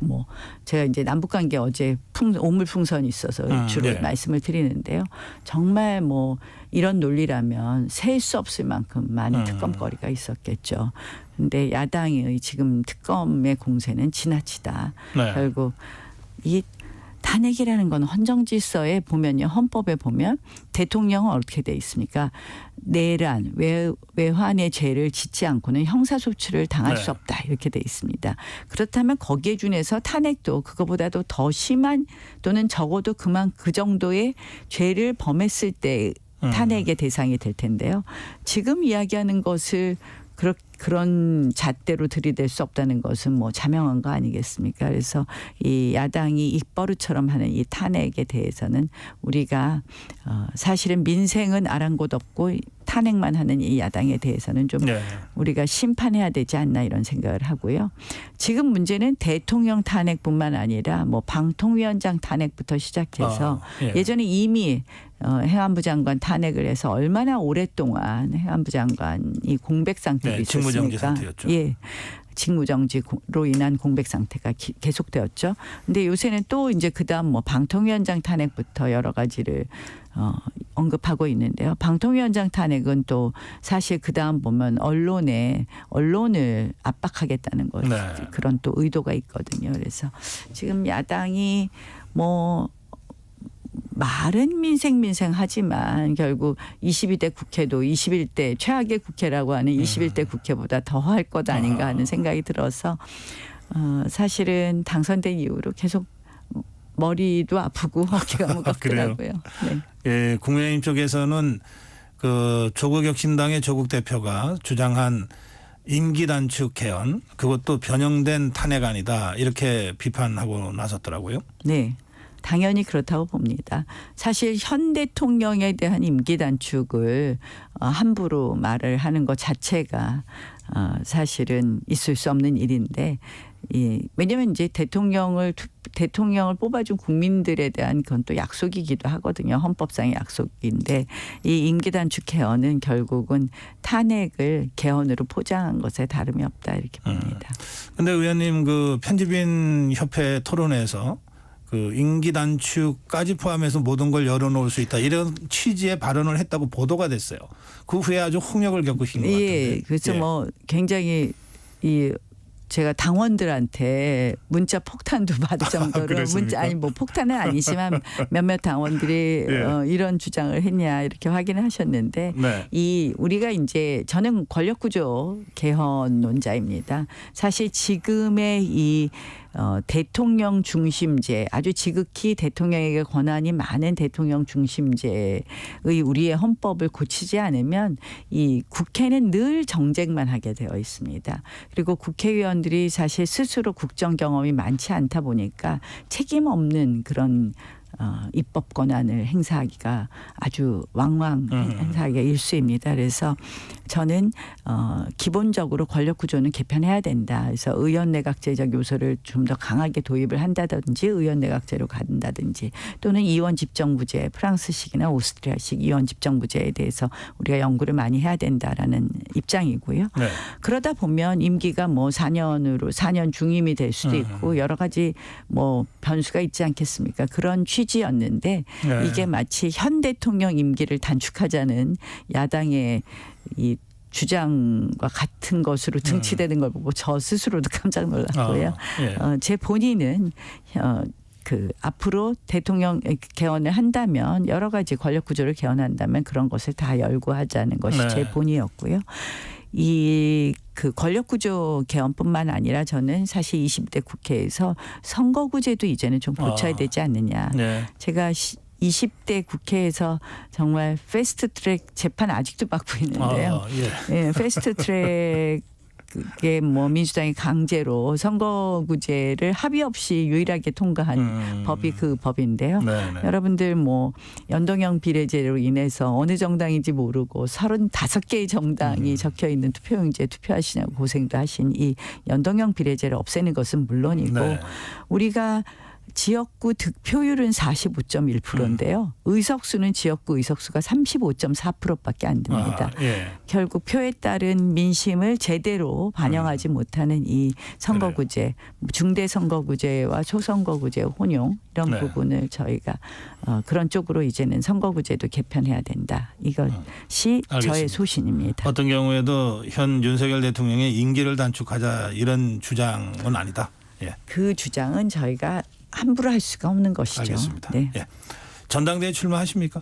뭐 제가 이제 남북관계 어제 오물풍선이 있어서 주로 네. 말씀을 드리는데요. 정말 뭐 이런 논리라면 셀 수 없을 만큼 많은 특검거리가 있었겠죠. 근데 야당의 지금 특검의 공세는 지나치다. 네. 결국 이 탄핵이라는 건 헌정질서에 보면요. 헌법에 보면 대통령은 어떻게 돼 있습니까? 내란, 외환의 죄를 짓지 않고는 형사소추를 당할 네. 수 없다. 이렇게 돼 있습니다. 그렇다면 거기에 준해서 탄핵도 그거보다도 더 심한 또는 적어도 그 정도의 죄를 범했을 때 탄핵의 대상이 될 텐데요. 지금 이야기하는 것을 그런 잣대로 들이댈 수 없다는 것은 뭐 자명한 거 아니겠습니까? 그래서 이 야당이 입버릇처럼 하는 이 탄핵에 대해서는 우리가 사실은 민생은 아랑곳 없고 탄핵만 하는 이 야당에 대해서는 좀 네. 우리가 심판해야 되지 않나 이런 생각을 하고요. 지금 문제는 대통령 탄핵뿐만 아니라 뭐 방통위원장 탄핵부터 시작해서 예. 예전에 이미 행안부 장관 탄핵을 해서 얼마나 오랫동안 행안부 장관이 공백 상태로 네, 있었습니까? 직무정지 상태였죠. 예. 직무정지로 인한 공백 상태가 계속되었죠. 근데 요새는 또 이제 그다음 뭐 방통위원장 탄핵부터 여러 가지를 언급하고 있는데요. 방통위원장 탄핵은 또 사실 그다음 보면 언론을 압박하겠다는 것 네. 그런 또 의도가 있거든요. 그래서 지금 야당이 뭐 말은 민생 하지만 결국 22대 국회도 21대 최악의 국회라고 하는 21대 국회보다 더 할 것 아닌가 하는 생각이 들어서 사실은 당선된 이후로 계속 머리도 아프고 어깨가 무겁더라고요. 네. 예, 국민의힘 쪽에서는 그 조국혁신당의 조국 대표가 주장한 임기 단축 개헌 그것도 변형된 탄핵안이다 이렇게 비판하고 나섰더라고요. 네. 당연히 그렇다고 봅니다. 사실 현 대통령에 대한 임기 단축을 함부로 말을 하는 것 자체가 사실은 있을 수 없는 일인데 왜냐하면 이제 대통령을 뽑아준 국민들에 대한 그건 또 약속이기도 하거든요. 헌법상의 약속인데 이 임기 단축 개헌은 결국은 탄핵을 개헌으로 포장한 것에 다름이 없다 이렇게 봅니다. 근데 의원님 그 편집인 협회 토론회에서 그 임기 단축까지 포함해서 모든 걸 열어놓을 수 있다 이런 취지의 발언을 했다고 보도가 됐어요. 그 후에 아주 홍역을 겪으신 것 같은데. 예, 그래서 뭐 굉장히 제가 당원들한테 문자 폭탄도 받을 정도로 그랬습니까? 뭐 폭탄은 아니지만 몇몇 당원들이 예. 이런 주장을 했냐 이렇게 확인을 하셨는데 네. 우리가 이제 저는 권력구조 개헌론자입니다. 사실 지금의 이 대통령 중심제, 아주 지극히 대통령에게 권한이 많은 대통령 중심제의 우리의 헌법을 고치지 않으면 이 국회는 늘 정쟁만 하게 되어 있습니다. 그리고 국회의원들이 사실 스스로 국정 경험이 많지 않다 보니까 책임 없는 그런 입법 권한을 행사하기가 아주 왕왕 행사하기가 일쑤입니다. 그래서 저는 기본적으로 권력 구조는 개편해야 된다. 그래서 의원 내각제적 요소를 좀 더 강하게 도입을 한다든지 의원 내각제로 간다든지 또는 이원 집정부제, 프랑스식이나 오스트리아식 이원 집정부제에 대해서 우리가 연구를 많이 해야 된다라는 입장이고요. 네. 그러다 보면 임기가 뭐 4년 중임이 될 수도 있고 여러 가지 뭐 변수가 있지 않겠습니까? 그런 취지였는데 네. 이게 마치 현 대통령 임기를 단축하자는 야당의 이 주장과 같은 것으로 등치되는 걸 보고 저 스스로도 깜짝 놀랐고요. 예. 제 본인은 앞으로 대통령 개헌을 한다면 여러 가지 권력 구조를 개헌한다면 그런 것을 다 열고하자는 것이 네. 제 본의였고요. 그 권력구조 개헌뿐만 아니라 저는 사실 20대 국회에서 선거구제도 이제는 좀 고쳐야 되지 않느냐. 네. 제가 20대 국회에서 정말 패스트트랙 재판 아직도 받고 있는데요. 예, 패스트트랙 그게 뭐 민주당이 강제로 선거구제를 합의 없이 유일하게 통과한 법이 그 법인데요. 네, 네. 여러분들 뭐 연동형 비례제로 인해서 어느 정당인지 모르고 35개의 정당이 적혀 있는 투표용지에 투표하시냐고 고생도 하신 이 연동형 비례제를 없애는 것은 물론이고 네. 우리가 지역구 득표율은 45.1%인데요. 의석수는 지역구 의석수가 35.4%밖에 안 됩니다. 예. 결국 표에 따른 민심을 제대로 반영하지 못하는 이 선거구제, 중대 선거구제와 초선거구제 혼용 이런 네. 부분을 저희가 그런 쪽으로 이제는 선거구제도 개편해야 된다. 이것이 알겠습니다. 저의 소신입니다. 어떤 경우에도 현 윤석열 대통령의 임기를 단축하자 이런 주장은 아니다. 예. 그 주장은 저희가 함부로 할 수가 없는 것이죠. 알겠습니다. 네. 예. 전당대회 출마하십니까?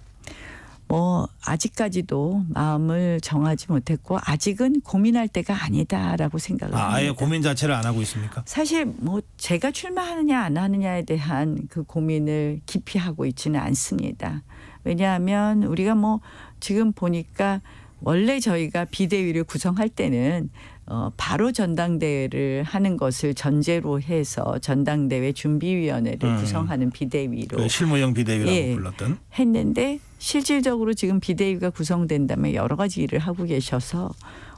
뭐 아직까지도 마음을 정하지 못했고 아직은 고민할 때가 아니다라고 생각을 합니다. 아예 고민 자체를 안 하고 있습니까? 사실 뭐 제가 출마하느냐 안 하느냐에 대한 그 고민을 깊이 하고 있지는 않습니다. 왜냐하면 우리가 뭐 지금 보니까 원래 저희가 비대위를 구성할 때는 바로 전당대회를 하는 것을 전제로 해서 전당대회 준비위원회를 구성하는 비대위로 그 실무형 비대위라고 예. 불렀던. 했는데 실질적으로 지금 비대위가 구성된다면 여러 가지 일을 하고 계셔서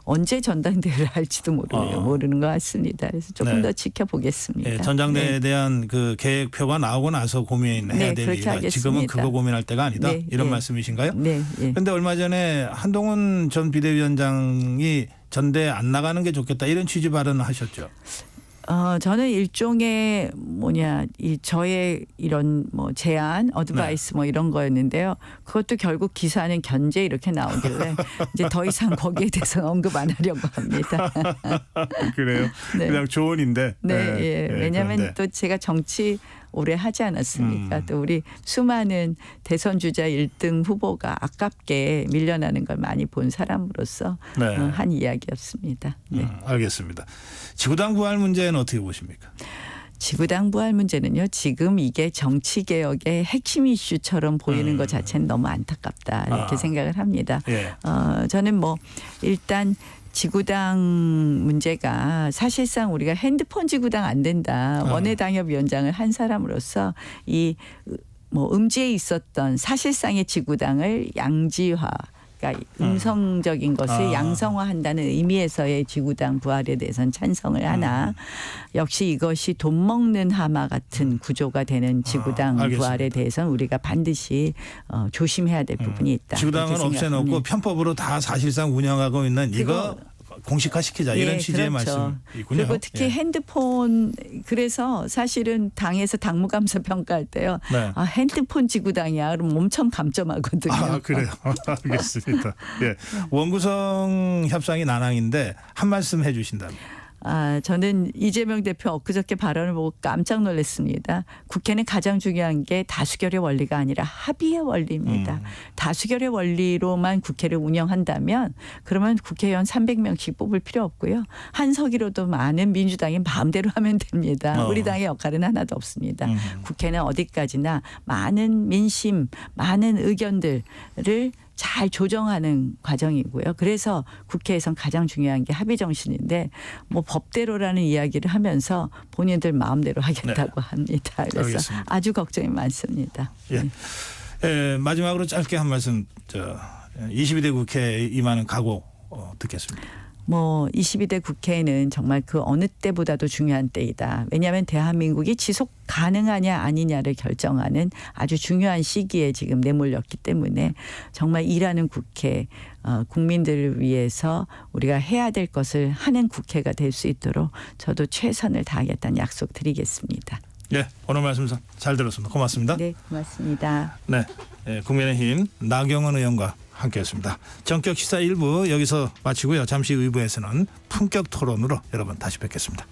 언제 전당대회를 할지도 모르는 것 같습니다. 그래서 조금 네. 더 지켜보겠습니다. 예, 전당대회에 네. 대한 그 계획표가 나오고 나서 고민해야 네, 될 그렇게 일이다. 하겠습니다. 지금은 그거 고민할 때가 아니다. 네, 이런 네. 말씀이신가요? 네, 예. 그런데 얼마 전에 한동훈 전 비대위원장이 전대 안 나가는 게 좋겠다 이런 취지 발언을 하셨죠. 저는 일종의 이 저의 이런 뭐 제안, 어드바이스 뭐 이런 거였는데요. 그것도 결국 기사는 견제 이렇게 나오길래 이제 더 이상 거기에 대해서 언급 안 하려고 합니다. 그래요. 네. 그냥 조언인데. 네, 예. 왜냐하면 그런데. 또 제가 정치 오래 하지 않았습니까? 또 우리 수많은 대선 주자 1등 후보가 아깝게 밀려나는 걸 많이 본 사람으로서 네. 한 이야기였습니다. 네. 알겠습니다. 지구당 부활 문제는 어떻게 보십니까? 지구당 부활 문제는요. 지금 이게 정치 개혁의 핵심 이슈처럼 보이는 것 자체는 너무 안타깝다 이렇게 생각을 합니다. 예. 저는 뭐 일단 지구당 문제가 사실상 우리가 핸드폰 지구당 안 된다. 원외당협위원장을 한 사람으로서 이 뭐 음지에 있었던 사실상의 지구당을 양지화 그러니까 음성적인 것을 양성화한다는 의미에서의 지구당 부활에 대해서는 찬성을 하나 역시 이것이 돈 먹는 하마 같은 구조가 되는 지구당 알겠습니다. 부활에 대해서는 우리가 반드시 조심해야 될 부분이 있다. 지구당은 이렇게 없애놓고 생각합니다. 편법으로 다 사실상 운영하고 있는 이거 공식화시키자 이런 예, 취지의 그렇죠. 말씀이군요. 그리고 특히 예. 핸드폰 그래서 사실은 당에서 당무감사 평가할 때요. 네. 핸드폰 지구당이야. 그럼 엄청 감점하거든요. 아, 그래요. 알겠습니다. 예. 원구성 협상이 난항인데 한 말씀 해 주신다면. 저는 이재명 대표 엊그저께 발언을 보고 깜짝 놀랐습니다. 국회는 가장 중요한 게 다수결의 원리가 아니라 합의의 원리입니다. 다수결의 원리로만 국회를 운영한다면 그러면 국회의원 300명씩 뽑을 필요 없고요. 한 서기로도 많은 민주당이 마음대로 하면 됩니다. 우리 당의 역할은 하나도 없습니다. 국회는 어디까지나 많은 민심, 많은 의견들을 잘 조정하는 과정이고요. 그래서 국회에선 가장 중요한 게 합의 정신인데 뭐 법대로라는 이야기를 하면서 본인들 마음대로 하겠다고 합니다. 그래서 알겠습니다. 아주 걱정이 많습니다. 예. 마지막으로 짧게 한 말씀 22대 국회에 임하는 각오 듣겠습니다. 22대 국회는 정말 그 어느 때보다도 중요한 때이다. 왜냐하면 대한민국이 지속 가능하냐 아니냐를 결정하는 아주 중요한 시기에 지금 내몰렸기 때문에 정말 일하는 국회, 국민들을 위해서 우리가 해야 될 것을 하는 국회가 될 수 있도록 저도 최선을 다하겠다는 약속 드리겠습니다. 예, 오늘 말씀 잘 들었습니다. 고맙습니다. 네, 고맙습니다. 네, 국민의힘 나경원 의원과 함께했습니다. 전격 시사 1부 여기서 마치고요. 잠시 후 2부에서는 품격 토론으로 여러분 다시 뵙겠습니다.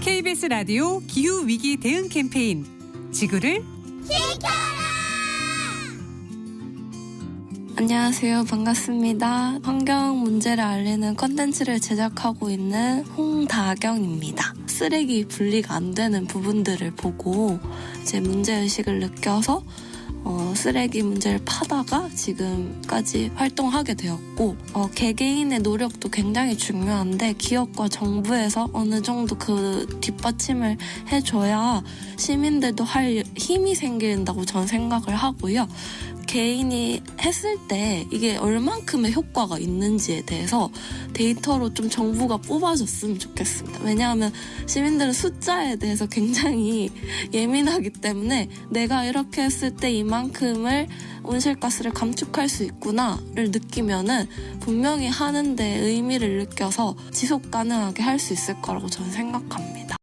KBS 라디오 기후위기 대응 캠페인 지구를 안녕하세요. 반갑습니다. 환경 문제를 알리는 컨텐츠를 제작하고 있는 홍다경입니다. 쓰레기 분리가 안 되는 부분들을 보고 이제 문제의식을 느껴서 쓰레기 문제를 파다가 지금까지 활동하게 되었고 개개인의 노력도 굉장히 중요한데 기업과 정부에서 어느 정도 그 뒷받침을 해줘야 시민들도 할 힘이 생긴다고 전 생각을 하고요. 개인이 했을 때 이게 얼만큼의 효과가 있는지에 대해서 데이터로 좀 정부가 뽑아줬으면 좋겠습니다. 왜냐하면 시민들은 숫자에 대해서 굉장히 예민하기 때문에 내가 이렇게 했을 때 이만큼을 온실가스를 감축할 수 있구나를 느끼면은 분명히 하는데 의미를 느껴서 지속 가능하게 할 수 있을 거라고 저는 생각합니다.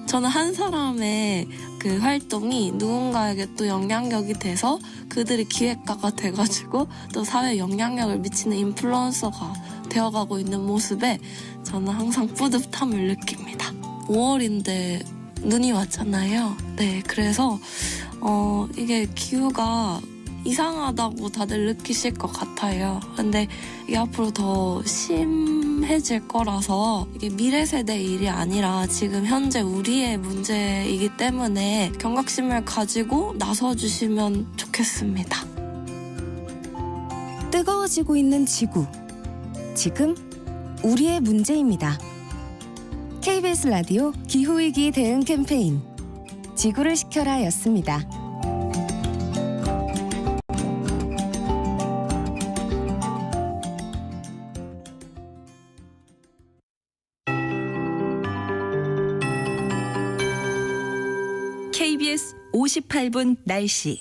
저는 한 사람의 그 활동이 누군가에게 또 영향력이 돼서 그들이 기획가가 돼가지고 또 사회에 영향력을 미치는 인플루언서가 되어가고 있는 모습에 저는 항상 뿌듯함을 느낍니다. 5월인데 눈이 왔잖아요. 네, 그래서 이게 기후가 이상하다고 다들 느끼실 것 같아요. 근데 이게 앞으로 더 심해질 거라서 이게 미래 세대의 일이 아니라 지금 현재 우리의 문제이기 때문에 경각심을 가지고 나서주시면 좋겠습니다. 뜨거워지고 있는 지구. 지금 우리의 문제입니다. KBS 라디오 기후위기 대응 캠페인 지구를 지켜라 였습니다. KBS 58분 날씨.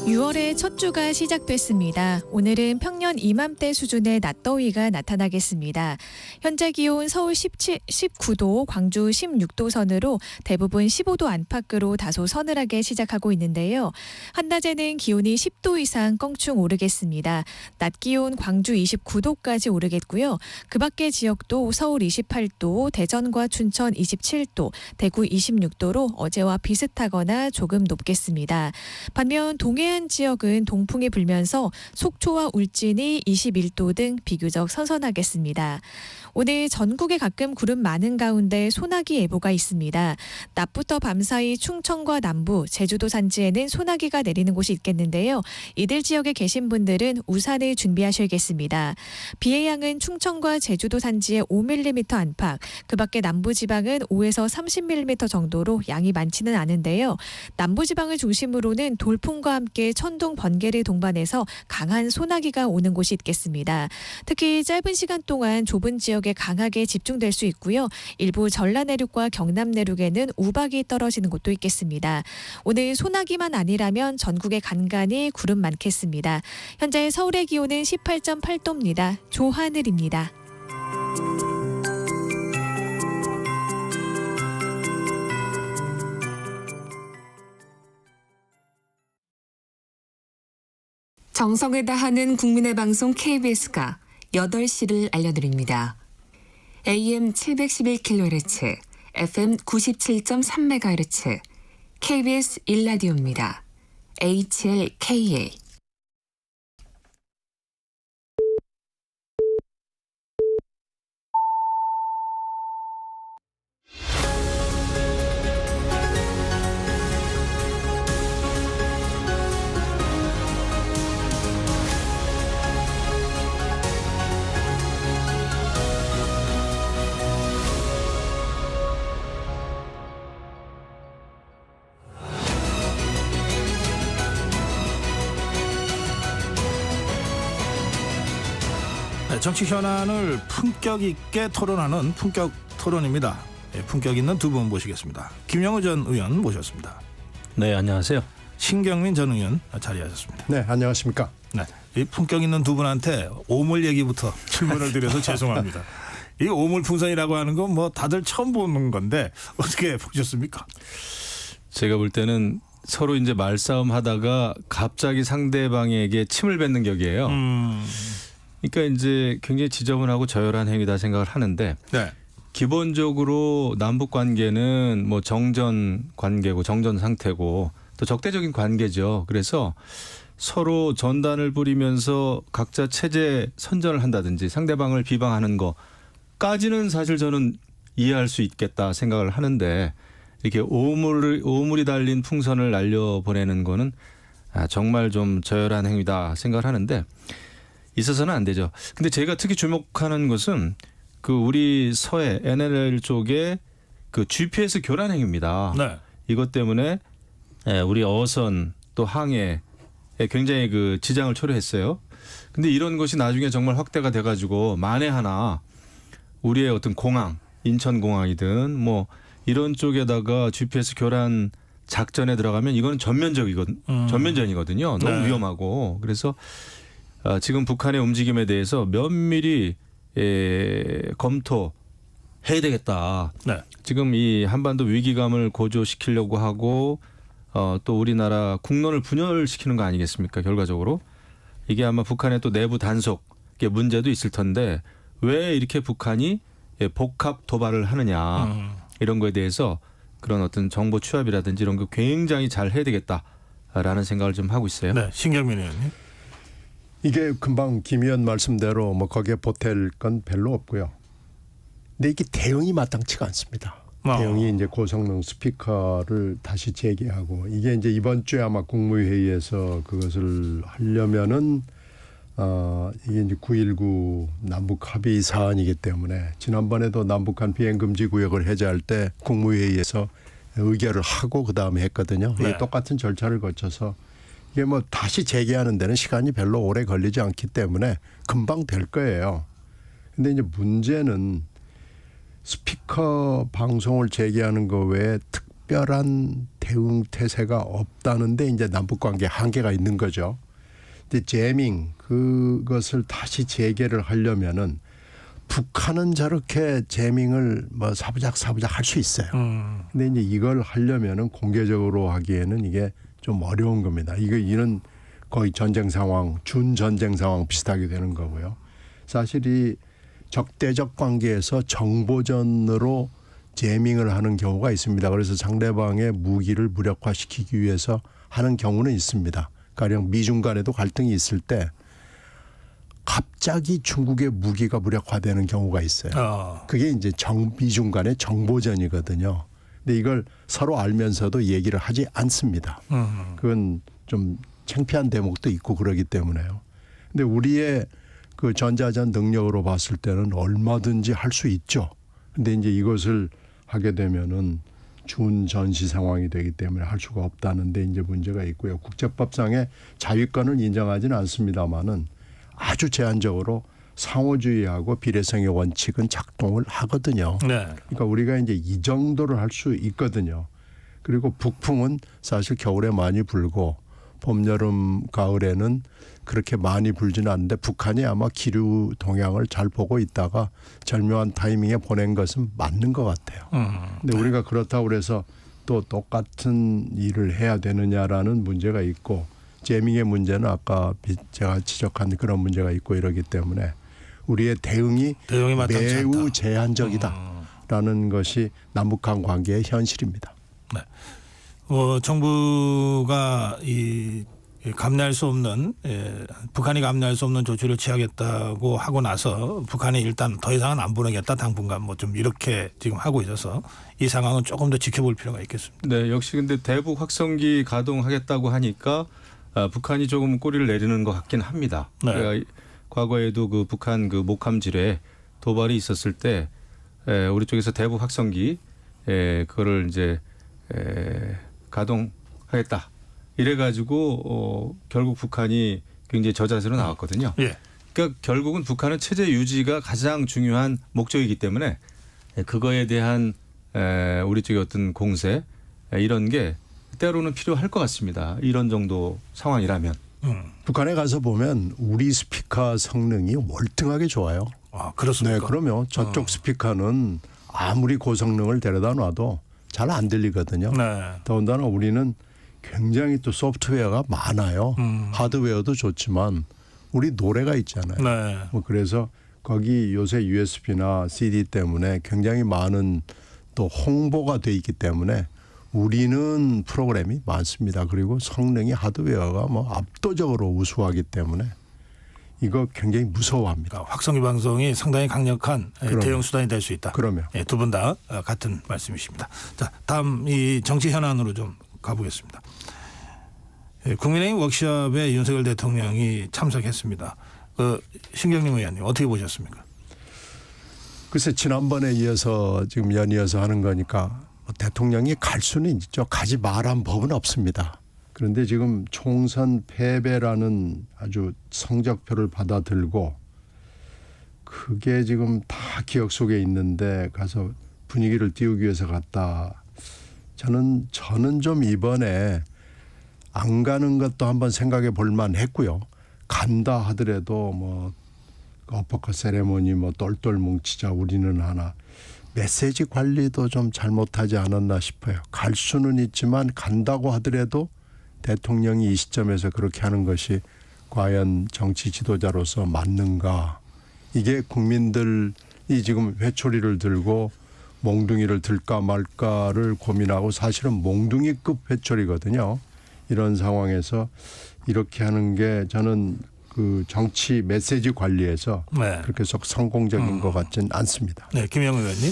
6월의 첫 주가 시작됐습니다. 오늘은 평년 이맘때 수준의 낮더위가 나타나겠습니다. 현재 기온 서울 19도, 광주 16도 선으로 대부분 15도 안팎으로 다소 서늘하게 시작하고 있는데요. 한낮에는 기온이 10도 이상 껑충 오르겠습니다. 낮 기온 광주 29도까지 오르겠고요. 그 밖의 지역도 서울 28도, 대전과 춘천 27도, 대구 26도로 어제와 비슷하거나 조금 높겠습니다. 반면 동해안 지역은 동풍이 불면서 속초와 울진이 21도 등 비교적 선선하겠습니다. 오늘 전국에 가끔 구름 많은 가운데 소나기 예보가 있습니다. 낮부터 밤사이 충청과 남부, 제주도 산지에는 소나기가 내리는 곳이 있겠는데요. 이들 지역에 계신 분들은 우산을 준비하셔야겠습니다. 비의 양은 충청과 제주도 산지에 5mm 안팎, 그 밖에 남부지방은 5에서 30mm 정도로 양이 많지는 않은데요. 남부지방을 중심으로는 돌풍과 함께 천둥, 번개를 동반해서 강한 소나기가 오는 곳이 있겠습니다. 특히 짧은 시간 동안 좁은 지역에 강하게 집중될 수 있고요. 일부 전라 내륙과 경남 내륙에는 우박이 떨어지는 곳도 있겠습니다. 오늘 소나기만 아니라면 전국에 간간히 구름 많겠습니다. 현재 서울의 기온은 18.8도입니다. 조하늘입니다. 정성을 다하는 국민의 방송 KBS가 8시를 알려드립니다. AM 711kHz, FM 97.3MHz, KBS 1라디오입니다. HLKA. 정치 현안을 품격 있게 토론하는 품격 토론입니다. 품격 있는 두 분 모시겠습니다. 김영우 전 의원 모셨습니다. 네, 안녕하세요. 신경민 전 의원 자리하셨습니다. 네, 안녕하십니까. 네, 이 품격 있는 두 분한테 오물 얘기부터 질문을 드려서 죄송합니다. 이 오물풍선이라고 하는 건 뭐 다들 처음 보는 건데 어떻게 보셨습니까? 제가 볼 때는 서로 이제 말싸움 하다가 갑자기 상대방에게 침을 뱉는 격이에요. 그러니까 이제 굉장히 지저분하고 저열한 행위다 생각을 하는데 네. 기본적으로 남북 관계는 뭐 정전 관계고 정전 상태고 또 적대적인 관계죠. 그래서 서로 전단을 뿌리면서 각자 체제 선전을 한다든지 상대방을 비방하는 거까지는 사실 저는 이해할 수 있겠다 생각을 하는데 이렇게 오물이 달린 풍선을 날려보내는 거는 정말 좀 저열한 행위다 생각을 하는데 있어서는 안 되죠. 근데 제가 특히 주목하는 것은 그 우리 서해 NLL 쪽에 그 GPS 교란 행위입니다. 네. 이것 때문에 우리 어선 또 항해에 굉장히 그 지장을 초래했어요. 근데 이런 것이 나중에 정말 확대가 돼가지고 만에 하나 우리의 어떤 공항, 인천공항이든 뭐 이런 쪽에다가 GPS 교란 작전에 들어가면 이거는 전면전이거든요. 너무 네. 위험하고 그래서 지금 북한의 움직임에 대해서 면밀히 검토해야 되겠다. 네. 지금 이 한반도 위기감을 고조시키려고 하고 또 우리나라 국론을 분열시키는 거 아니겠습니까? 결과적으로 이게 아마 북한의 또 내부 단속의 문제도 있을 텐데 왜 이렇게 북한이 복합 도발을 하느냐 이런 거에 대해서 그런 어떤 정보 취합이라든지 이런 거 굉장히 잘 해야 되겠다라는 생각을 좀 하고 있어요. 네, 신경민 의원님. 이게 금방 김 의원 말씀대로 뭐 거기에 보탤 건 별로 없고요. 근데 이게 대응이 마땅치가 않습니다. 대응이 이제 고성능 스피커를 다시 재개하고 이게 이제 이번 주에 아마 국무회의에서 그것을 하려면은 이게 이제 9.19 남북 합의 사안이기 때문에 지난번에도 남북한 비행 금지 구역을 해제할 때 국무회의에서 의결을 하고 그 다음에 했거든요. 네. 이게 똑같은 절차를 거쳐서 이게 뭐 다시 재개하는 데는 시간이 별로 오래 걸리지 않기 때문에 금방 될 거예요. 근데 이제 문제는 스피커 방송을 재개하는 거 외에 특별한 대응 태세가 없다는데 이제 남북 관계 한계가 있는 거죠. 근데 제밍 그것을 다시 재개를 하려면은 북한은 저렇게 제밍을 뭐 사부작 할 수 있어요. 근데 이제 이걸 하려면은 공개적으로 하기에는 이게 좀 어려운 겁니다. 이런 거의 전쟁 상황, 준전쟁 상황 비슷하게 되는 거고요. 사실 이 적대적 관계에서 정보전으로 제밍을 하는 경우가 있습니다. 그래서 상대방의 무기를 무력화시키기 위해서 하는 경우는 있습니다. 가령 미중 간에도 갈등이 있을 때 갑자기 중국의 무기가 무력화되는 경우가 있어요. 그게 이제 미중 간의 정보전이거든요. 근데 이걸 서로 알면서도 얘기를 하지 않습니다. 그건 좀 창피한 대목도 있고 그러기 때문에요. 근데 우리의 그 전자전 능력으로 봤을 때는 얼마든지 할 수 있죠. 근데 이제 이것을 하게 되면은 준전시 상황이 되기 때문에 할 수가 없다는데 이제 문제가 있고요. 국제법상의 자위권을 인정하지는 않습니다만은 아주 제한적으로 상호주의하고 비례성의 원칙은 작동을 하거든요. 네. 그러니까 우리가 이제 이 정도를 할 수 있거든요. 그리고 북풍은 사실 겨울에 많이 불고 봄, 여름, 가을에는 그렇게 많이 불지는 않는데 북한이 아마 기류 동향을 잘 보고 있다가 절묘한 타이밍에 보낸 것은 맞는 것 같아요. 근데 우리가 그렇다고 그래서 또 똑같은 일을 해야 되느냐라는 문제가 있고 제밍의 문제는 아까 제가 지적한 그런 문제가 있고 이러기 때문에 우리의 대응이 마땅치 매우 않다. 제한적이다라는 것이 남북한 관계의 현실입니다. 네. 정부가 이 감내할 수 없는 북한이 감내할 수 없는 조치를 취하겠다고 하고 나서 북한이 일단 더 이상은 안 보내겠다 당분간 뭐 좀 이렇게 지금 하고 있어서 이 상황은 조금 더 지켜볼 필요가 있겠습니다. 네, 역시 근데 대북 확성기 가동하겠다고 하니까 북한이 조금 꼬리를 내리는 것 같긴 합니다. 네. 그러니까 과거에도 그 북한 그 목함질에 도발이 있었을 때 우리 쪽에서 대북 확성기 그거를 이제 가동하겠다. 이래가지고 결국 북한이 굉장히 저자세로 나왔거든요. 예. 그러니까 결국은 북한은 체제 유지가 가장 중요한 목적이기 때문에 그거에 대한 우리 쪽의 어떤 공세 이런 게 때로는 필요할 것 같습니다. 이런 정도 상황이라면. 북한에 가서 보면 우리 스피커 성능이 월등하게 좋아요. 아, 그렇습니까? 네, 그러면 저쪽 스피커는 아무리 고성능을 데려다 놔도 잘 안 들리거든요. 네. 더군다나 우리는 굉장히 또 소프트웨어가 많아요. 하드웨어도 좋지만 우리 노래가 있잖아요. 네. 그래서 거기 요새 USB나 CD 때문에 굉장히 많은 또 홍보가 돼 있기 때문에 우리는 프로그램이 많습니다. 그리고 성능이 하드웨어가 뭐 압도적으로 우수하기 때문에 이거 굉장히 무서워합니다. 확성기 방송이 상당히 강력한 대응 수단이 될 수 있다. 그러면 두 분 다 같은 말씀이십니다. 자, 다음 이 정치 현안으로 좀 가보겠습니다. 국민의힘 워크숍에 윤석열 대통령이 참석했습니다. 신경림 의원님 어떻게 보셨습니까? 글쎄 지난번에 이어서 지금 연이어서 하는 거니까 대통령이 갈 수는 있죠. 가지 말한 법은 없습니다. 그런데 지금 총선 패배라는 아주 성적표를 받아들고 그게 지금 다 기억 속에 있는데 가서 분위기를 띄우기 위해서 갔다. 저는 좀 이번에 안 가는 것도 한번 생각해 볼 만했고요. 간다 하더라도 뭐 어퍼컷 세레모니 뭐 똘똘 뭉치자 우리는 하나. 메시지 관리도 좀 잘못하지 않았나 싶어요. 갈 수는 있지만 간다고 하더라도 대통령이 이 시점에서 그렇게 하는 것이 과연 정치 지도자로서 맞는가. 이게 국민들이 지금 회초리를 들고 몽둥이를 들까 말까를 고민하고 사실은 몽둥이급 회초리거든요. 이런 상황에서 이렇게 하는 게 저는 그 정치 메시지 관리에서 그렇게 썩 성공적인 것 같진 않습니다. 네, 김영우 의원님.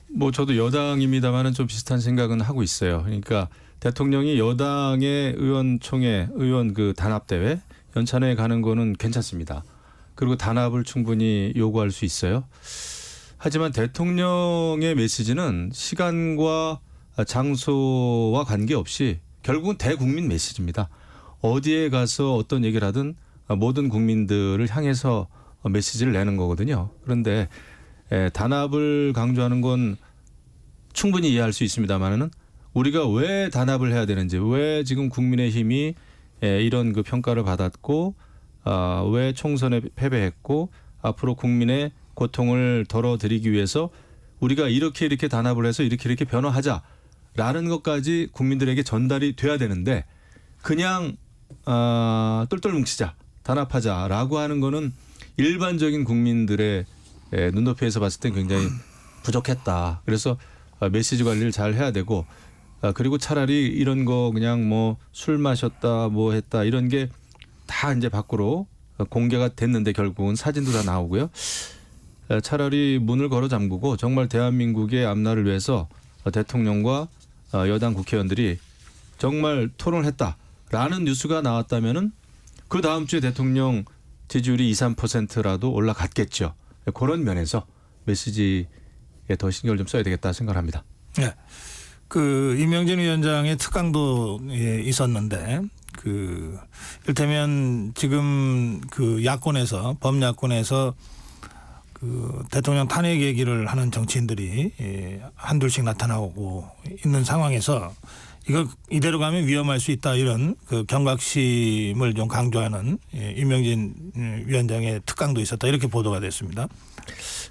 뭐 저도 여당입니다만은 좀 비슷한 생각은 하고 있어요. 그러니까 대통령이 여당의 의원총회, 의원 그 단합대회 연찬회에 가는 거는 괜찮습니다. 그리고 단합을 충분히 요구할 수 있어요. 하지만 대통령의 메시지는 시간과 장소와 관계없이 결국은 대국민 메시지입니다. 어디에 가서 어떤 얘기를 하든 모든 국민들을 향해서 메시지를 내는 거거든요. 그런데 단합을 강조하는 건 충분히 이해할 수 있습니다만은 우리가 왜 단합을 해야 되는지, 왜 지금 국민의힘이 이런 그 평가를 받았고 왜 총선에 패배했고 앞으로 국민의 고통을 덜어드리기 위해서 우리가 이렇게 단합을 해서 이렇게 변화하자라는 것까지 국민들에게 전달이 돼야 되는데 그냥 똘똘 뭉치자, 단합하자라고 하는 거는 일반적인 국민들의 눈높이에서 봤을 때 굉장히 부족했다. 그래서 메시지 관리를 잘 해야 되고 그리고 차라리 이런 거 그냥 뭐 술 마셨다 뭐 했다 이런 게 다 이제 밖으로 공개가 됐는데 결국은 사진도 다 나오고요. 차라리 문을 걸어 잠그고 정말 대한민국의 앞날을 위해서 대통령과 여당 국회의원들이 정말 토론했다라는 뉴스가 나왔다면은 그 다음 주에 대통령 지지율이 2, 3%라도 올라갔겠죠. 그런 면에서 메시지에 더 신경을 좀 써야 되겠다 생각합니다. 네. 그 임명진 위원장의 특강도 있었는데 그 일테면 지금 그 야권에서 범야권에서 그 대통령 탄핵 얘기를 하는 정치인들이 한둘씩 나타나고 있는 상황에서 이거 이대로 가면 위험할 수 있다 이런 그 경각심을 좀 강조하는 임명진 위원장의 특강도 있었다 이렇게 보도가 됐습니다.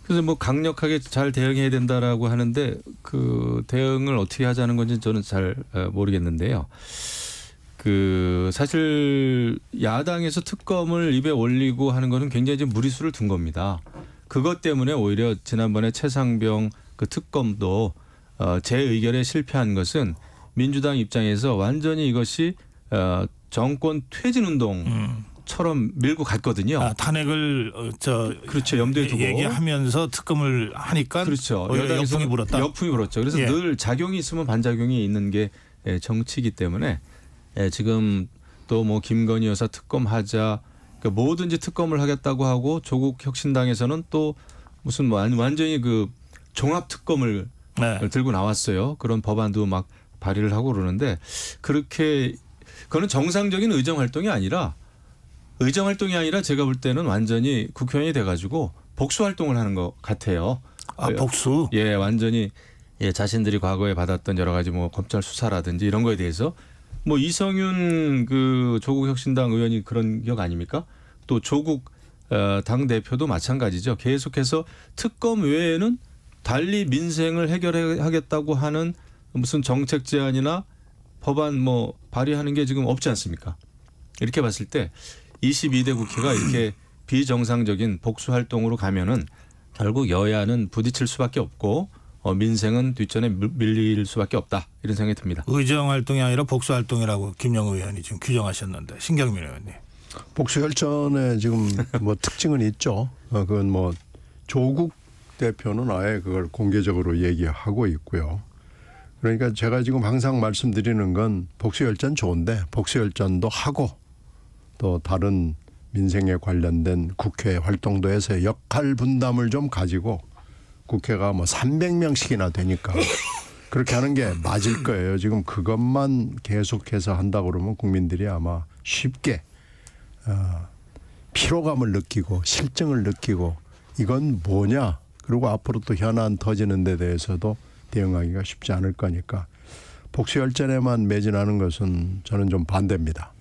그래서 뭐 강력하게 잘 대응해야 된다라고 하는데 그 대응을 어떻게 하자는 건지 저는 잘 모르겠는데요. 그 사실 야당에서 특검을 입에 올리고 하는 거는 굉장히 좀 무리수를 둔 겁니다. 그것 때문에 오히려 지난번에 최상병 그 특검도 제 의결에 실패한 것은 민주당 입장에서 완전히 이것이 정권 퇴진 운동처럼 밀고 갔거든요. 탄핵을 그렇죠. 염두에 두고 얘기하면서 특검을 하니까 그렇죠. 역풍이 불었다. 역풍이 불었죠. 그래서 늘 작용이 있으면 반작용이 있는 게 정치이기 때문에 지금 또 뭐 김건희 여사 특검하자 그러니까 뭐든지 특검을 하겠다고 하고 조국 혁신당에서는 또 무슨 완전히 그 종합 특검을 들고 나왔어요. 그런 법안도 막 발의를 하고 그러는데 그렇게 그거는 정상적인 의정 활동이 아니라 제가 볼 때는 완전히 국회의원이 돼가지고 복수 활동을 하는 것 같아요. 아, 복수? 예, 완전히 자신들이 과거에 받았던 여러 가지 뭐 검찰 수사라든지 이런 거에 대해서 뭐 이성윤 그 조국 혁신당 의원이 그런 격 아닙니까? 또 조국 당 대표도 마찬가지죠. 계속해서 특검 외에는 달리 민생을 해결하겠다고 하는 무슨 정책 제안이나 법안 뭐 발의하는 게 지금 없지 않습니까? 이렇게 봤을 때 22대 국회가 이렇게 비정상적인 복수 활동으로 가면은 결국 여야는 부딪힐 수밖에 없고 민생은 뒷전에 밀릴 수밖에 없다 이런 생각이 듭니다. 의정 활동이 아니라 복수 활동이라고 김영우 의원이 지금 규정하셨는데 신경민 의원님. 복수 혈전에 지금 뭐 특징은 있죠. 그건 뭐 조국 대표는 아예 그걸 공개적으로 얘기하고 있고요. 그러니까 제가 지금 항상 말씀드리는 건 복수열전 좋은데 복수열전도 하고 또 다른 민생에 관련된 국회 활동도 해서 역할 분담을 좀 가지고 국회가 뭐 300명씩이나 되니까 그렇게 하는 게 맞을 거예요. 지금 그것만 계속해서 한다고 그러면 국민들이 아마 쉽게 피로감을 느끼고 실증을 느끼고 이건 뭐냐 그리고 앞으로 또 현안 터지는 데 대해서도 대응하기가 쉽지 않을 거니까 복수열전에만 매진하는 것은 저는 좀 반대입니다.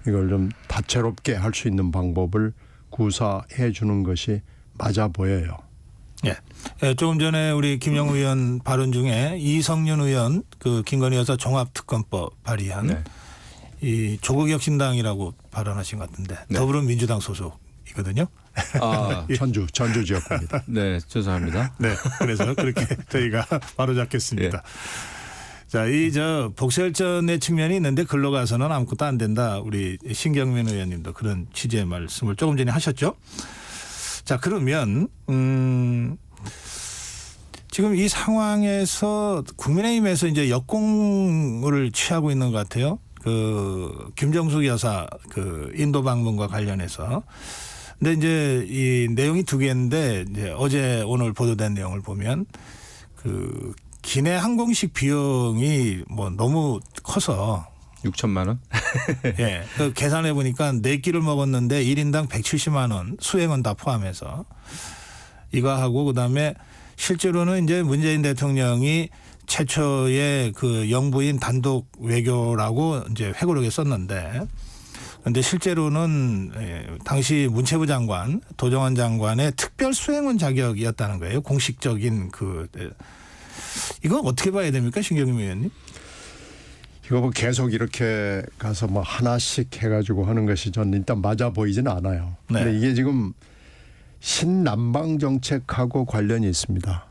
이걸 좀 다채롭게 할 수 있는 방법을 구사해 주는 것이 맞아 보여요. 예, 조금 전에 우리 김영우 의원 발언 중에 이성윤 의원 그 김건희 여사 종합특검법 발의한 이 조국혁신당이라고 발언하신 것 같은데 더불어민주당 소속이거든요. 아, 전주 지역입니다. 네, 죄송합니다. 네, 그래서 그렇게 저희가 바로 잡겠습니다. 자, 이 복수열전의 측면이 있는데 글로 가서는 아무것도 안 된다. 우리 신경민 의원님도 그런 취지의 말씀을 조금 전에 하셨죠. 자, 그러면 지금 이 상황에서 국민의힘에서 이제 역공을 취하고 있는 것 같아요. 그 김정숙 여사 그 인도 방문과 관련해서. 근데 이제 이 내용이 두 개인데 이제 어제 오늘 보도된 내용을 보면 그 기내 항공식 비용이 뭐 너무 커서 6천만 원? 예. 그 계산해 보니까 4끼를 먹었는데 1인당 170만 원 수행은 다 포함해서 이거 하고 그다음에 실제로는 이제 문재인 대통령이 최초의 그 영부인 단독 외교라고 이제 회고록에 썼는데 그런데 실제로는 당시 문체부 장관 도정환 장관의 특별 수행원 자격이었다는 거예요. 공식적인 그 이거 어떻게 봐야 됩니까, 신경민 의원님? 이거 뭐 계속 이렇게 가서 뭐 하나씩 해가지고 하는 것이 저는 일단 맞아 보이지는 않아요. 근데 이게 지금 신남방 정책하고 관련이 있습니다.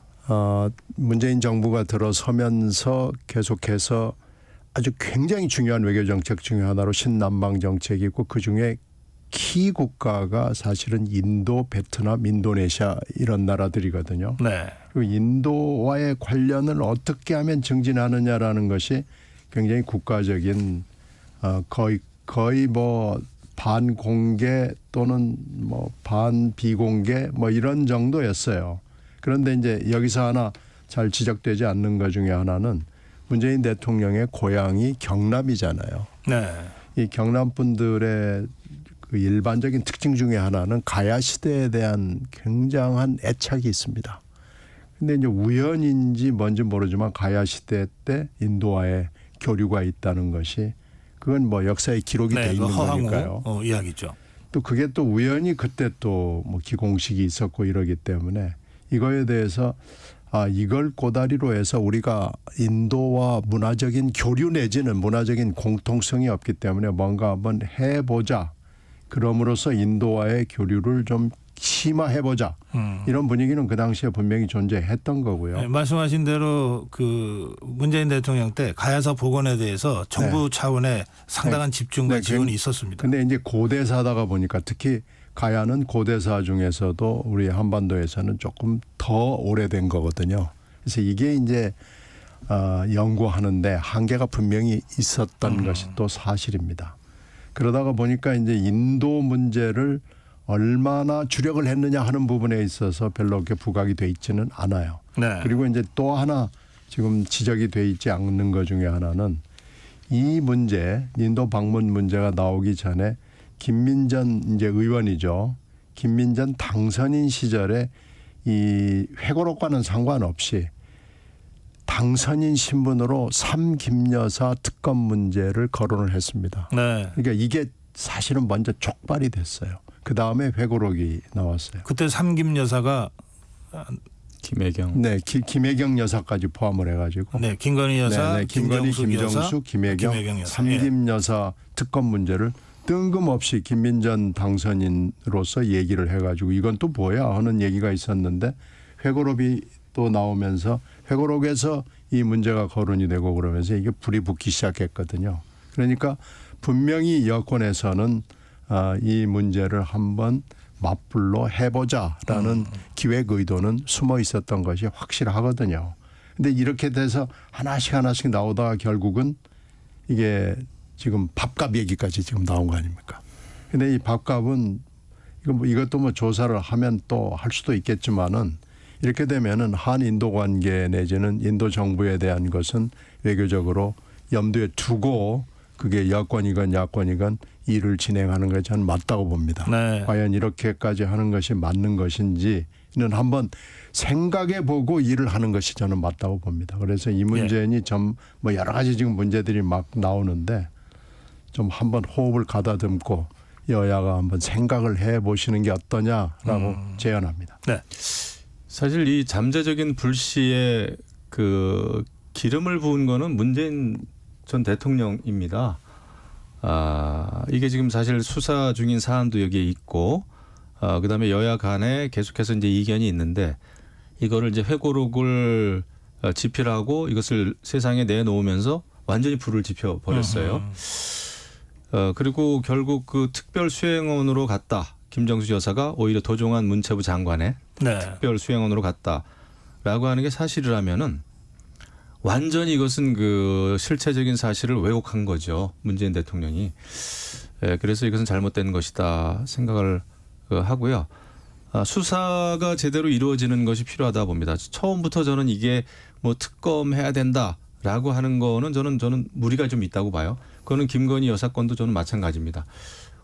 문재인 정부가 들어서면서 계속해서 아주 굉장히 중요한 외교 정책 중에 하나로 신남방 정책이 있고 그중에 키 국가가 사실은 인도, 베트남, 인도네시아 이런 나라들이거든요. 네. 그 인도와의 관련을 어떻게 하면 증진하느냐라는 것이 굉장히 국가적인 거의 뭐 반공개 또는 뭐 반비공개 뭐 이런 정도였어요. 그런데 이제 여기서 하나 잘 지적되지 않는 것 중에 하나는 문재인 대통령의 고향이 경남이잖아요. 네. 이 경남 분들의 그 일반적인 특징 중에 하나는 가야 시대에 대한 굉장한 애착이 있습니다. 근데 이제 우연인지 뭔지 모르지만 가야 시대 때 인도와의 교류가 있다는 것이 그건 뭐 역사에 기록이 돼 있는 거니까요. 이야기죠. 또 그게 또 우연히 그때 또 뭐 기공식이 있었고 이러기 때문에 이거에 대해서 이걸 꼬다리로 해서 우리가 인도와 문화적인 교류 내지는 문화적인 공통성이 없기 때문에 뭔가 한번 해보자. 그럼으로써 인도와의 교류를 좀 심화해보자. 이런 분위기는 그 당시에 분명히 존재했던 거고요. 네, 말씀하신 대로 그 문재인 대통령 때 가야사 복원에 대해서 정부 차원의 상당한 집중과 지원이 있었습니다. 근데 이제 고대사다가 보니까 특히 가야는 고대사 중에서도 우리 한반도에서는 조금 더 오래된 거거든요. 그래서 이게 이제 연구하는데 한계가 분명히 있었던 것이 또 사실입니다. 그러다가 보니까 이제 인도 문제를 얼마나 주력을 했느냐 하는 부분에 있어서 별로 그렇게 부각이 돼 있지는 않아요. 네. 그리고 이제 또 하나 지금 지적이 돼 있지 않는 것 중에 하나는 이 문제, 인도 방문 문제가 나오기 전에 김민전 이제 의원이죠. 김민전 당선인 시절에 이 회고록과는 상관없이 당선인 신분으로 삼김여사 특검 문제를 거론을 했습니다. 네. 그러니까 이게 사실은 먼저 촉발이 됐어요. 그 다음에 회고록이 나왔어요. 그때 삼김 여사가 김혜경. 네, 김혜경 여사까지 포함을 해가지고. 네, 김건희 여사, 네, 김건희, 김정숙 여사, 김정수, 김혜경, 김혜경 여사. 삼김 여사 특검 문제를 뜬금없이 김민전 당선인으로서 얘기를 해가지고 이건 또 뭐야 하는 얘기가 있었는데 회고록이 또 나오면서 회고록에서 이 문제가 거론이 되고 그러면서 이게 불이 붙기 시작했거든요. 그러니까 분명히 여권에서는 이 문제를 한번 맞불로 해보자라는 기획 의도는 숨어 있었던 것이 확실하거든요. 근데 이렇게 돼서 하나씩 나오다가 결국은 이게 지금 밥값 얘기까지 지금 나온 거 아닙니까? 근데 이 밥값은 이것도 뭐 조사를 하면 또 할 수도 있겠지만은 이렇게 되면은 한인도 관계 내지는 인도 정부에 대한 것은 외교적으로 염두에 두고 그게 여권이건 야권이건 일을 진행하는 것이 저는 맞다고 봅니다. 네. 과연 이렇게까지 하는 것이 맞는 것인지는 한번 생각해 보고 일을 하는 것이 저는 맞다고 봅니다. 그래서 이 문제는 좀 뭐 여러 가지 지금 문제들이 막 나오는데 좀 한번 호흡을 가다듬고 여야가 한번 생각을 해 보시는 게 어떠냐라고 제안합니다. 네. 사실 이 잠재적인 불씨에 그 기름을 부은 거는 문재인 전 대통령입니다. 이게 지금 사실 수사 중인 사안도 여기에 있고, 그다음에 여야 간에 계속해서 이제 이견이 있는데 이거를 이제 회고록을 집필하고 이것을 세상에 내놓으면서 완전히 불을 지펴 버렸어요. 그리고 결국 그 특별 수행원으로 갔다. 김정수 여사가 오히려 도종환 문체부 장관의 특별 수행원으로 갔다라고 하는 게 사실이라면은 완전히 이것은 그 실체적인 사실을 왜곡한 거죠. 문재인 대통령이. 그래서 이것은 잘못된 것이다 생각을 하고요. 수사가 제대로 이루어지는 것이 필요하다 봅니다. 처음부터 저는 이게 뭐 특검해야 된다라고 하는 거는 저는 무리가 좀 있다고 봐요. 그거는 김건희 여사 건도 저는 마찬가지입니다.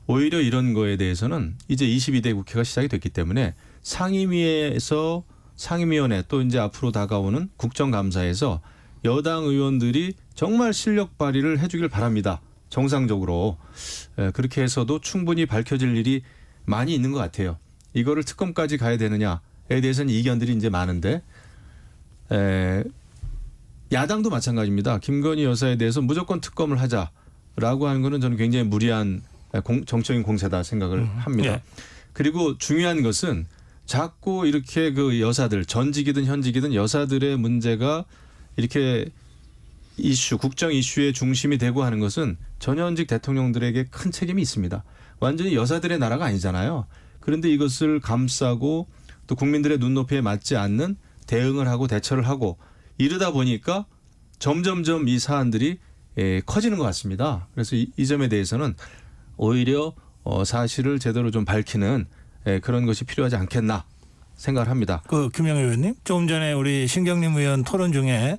오히려 이런 거에 대해서는 이제 22대 국회가 시작이 됐기 때문에 상임위에서 상임위원회 또 이제 앞으로 다가오는 국정감사에서 여당 의원들이 정말 실력 발휘를 해주길 바랍니다. 정상적으로. 그렇게 해서도 충분히 밝혀질 일이 많이 있는 것 같아요. 이거를 특검까지 가야 되느냐에 대해서는 이견들이 이제 많은데 야당도 마찬가지입니다. 김건희 여사에 대해서 무조건 특검을 하자라고 하는 거는 저는 굉장히 무리한 정적인 공세다 생각을 합니다. 그리고 중요한 것은 자꾸 이렇게 그 여사들 전직이든 현직이든 여사들의 문제가 이렇게 국정 이슈의 중심이 되고 하는 것은 전현직 대통령들에게 큰 책임이 있습니다. 완전히 여사들의 나라가 아니잖아요. 그런데 이것을 감싸고 또 국민들의 눈높이에 맞지 않는 대응을 하고 대처를 하고 이러다 보니까 점점점 이 사안들이 커지는 것 같습니다. 그래서 이 점에 대해서는 오히려 사실을 제대로 좀 밝히는 그런 것이 필요하지 않겠나 생각을 합니다. 그 김영애 의원님, 조금 전에 우리 신경림 의원 토론 중에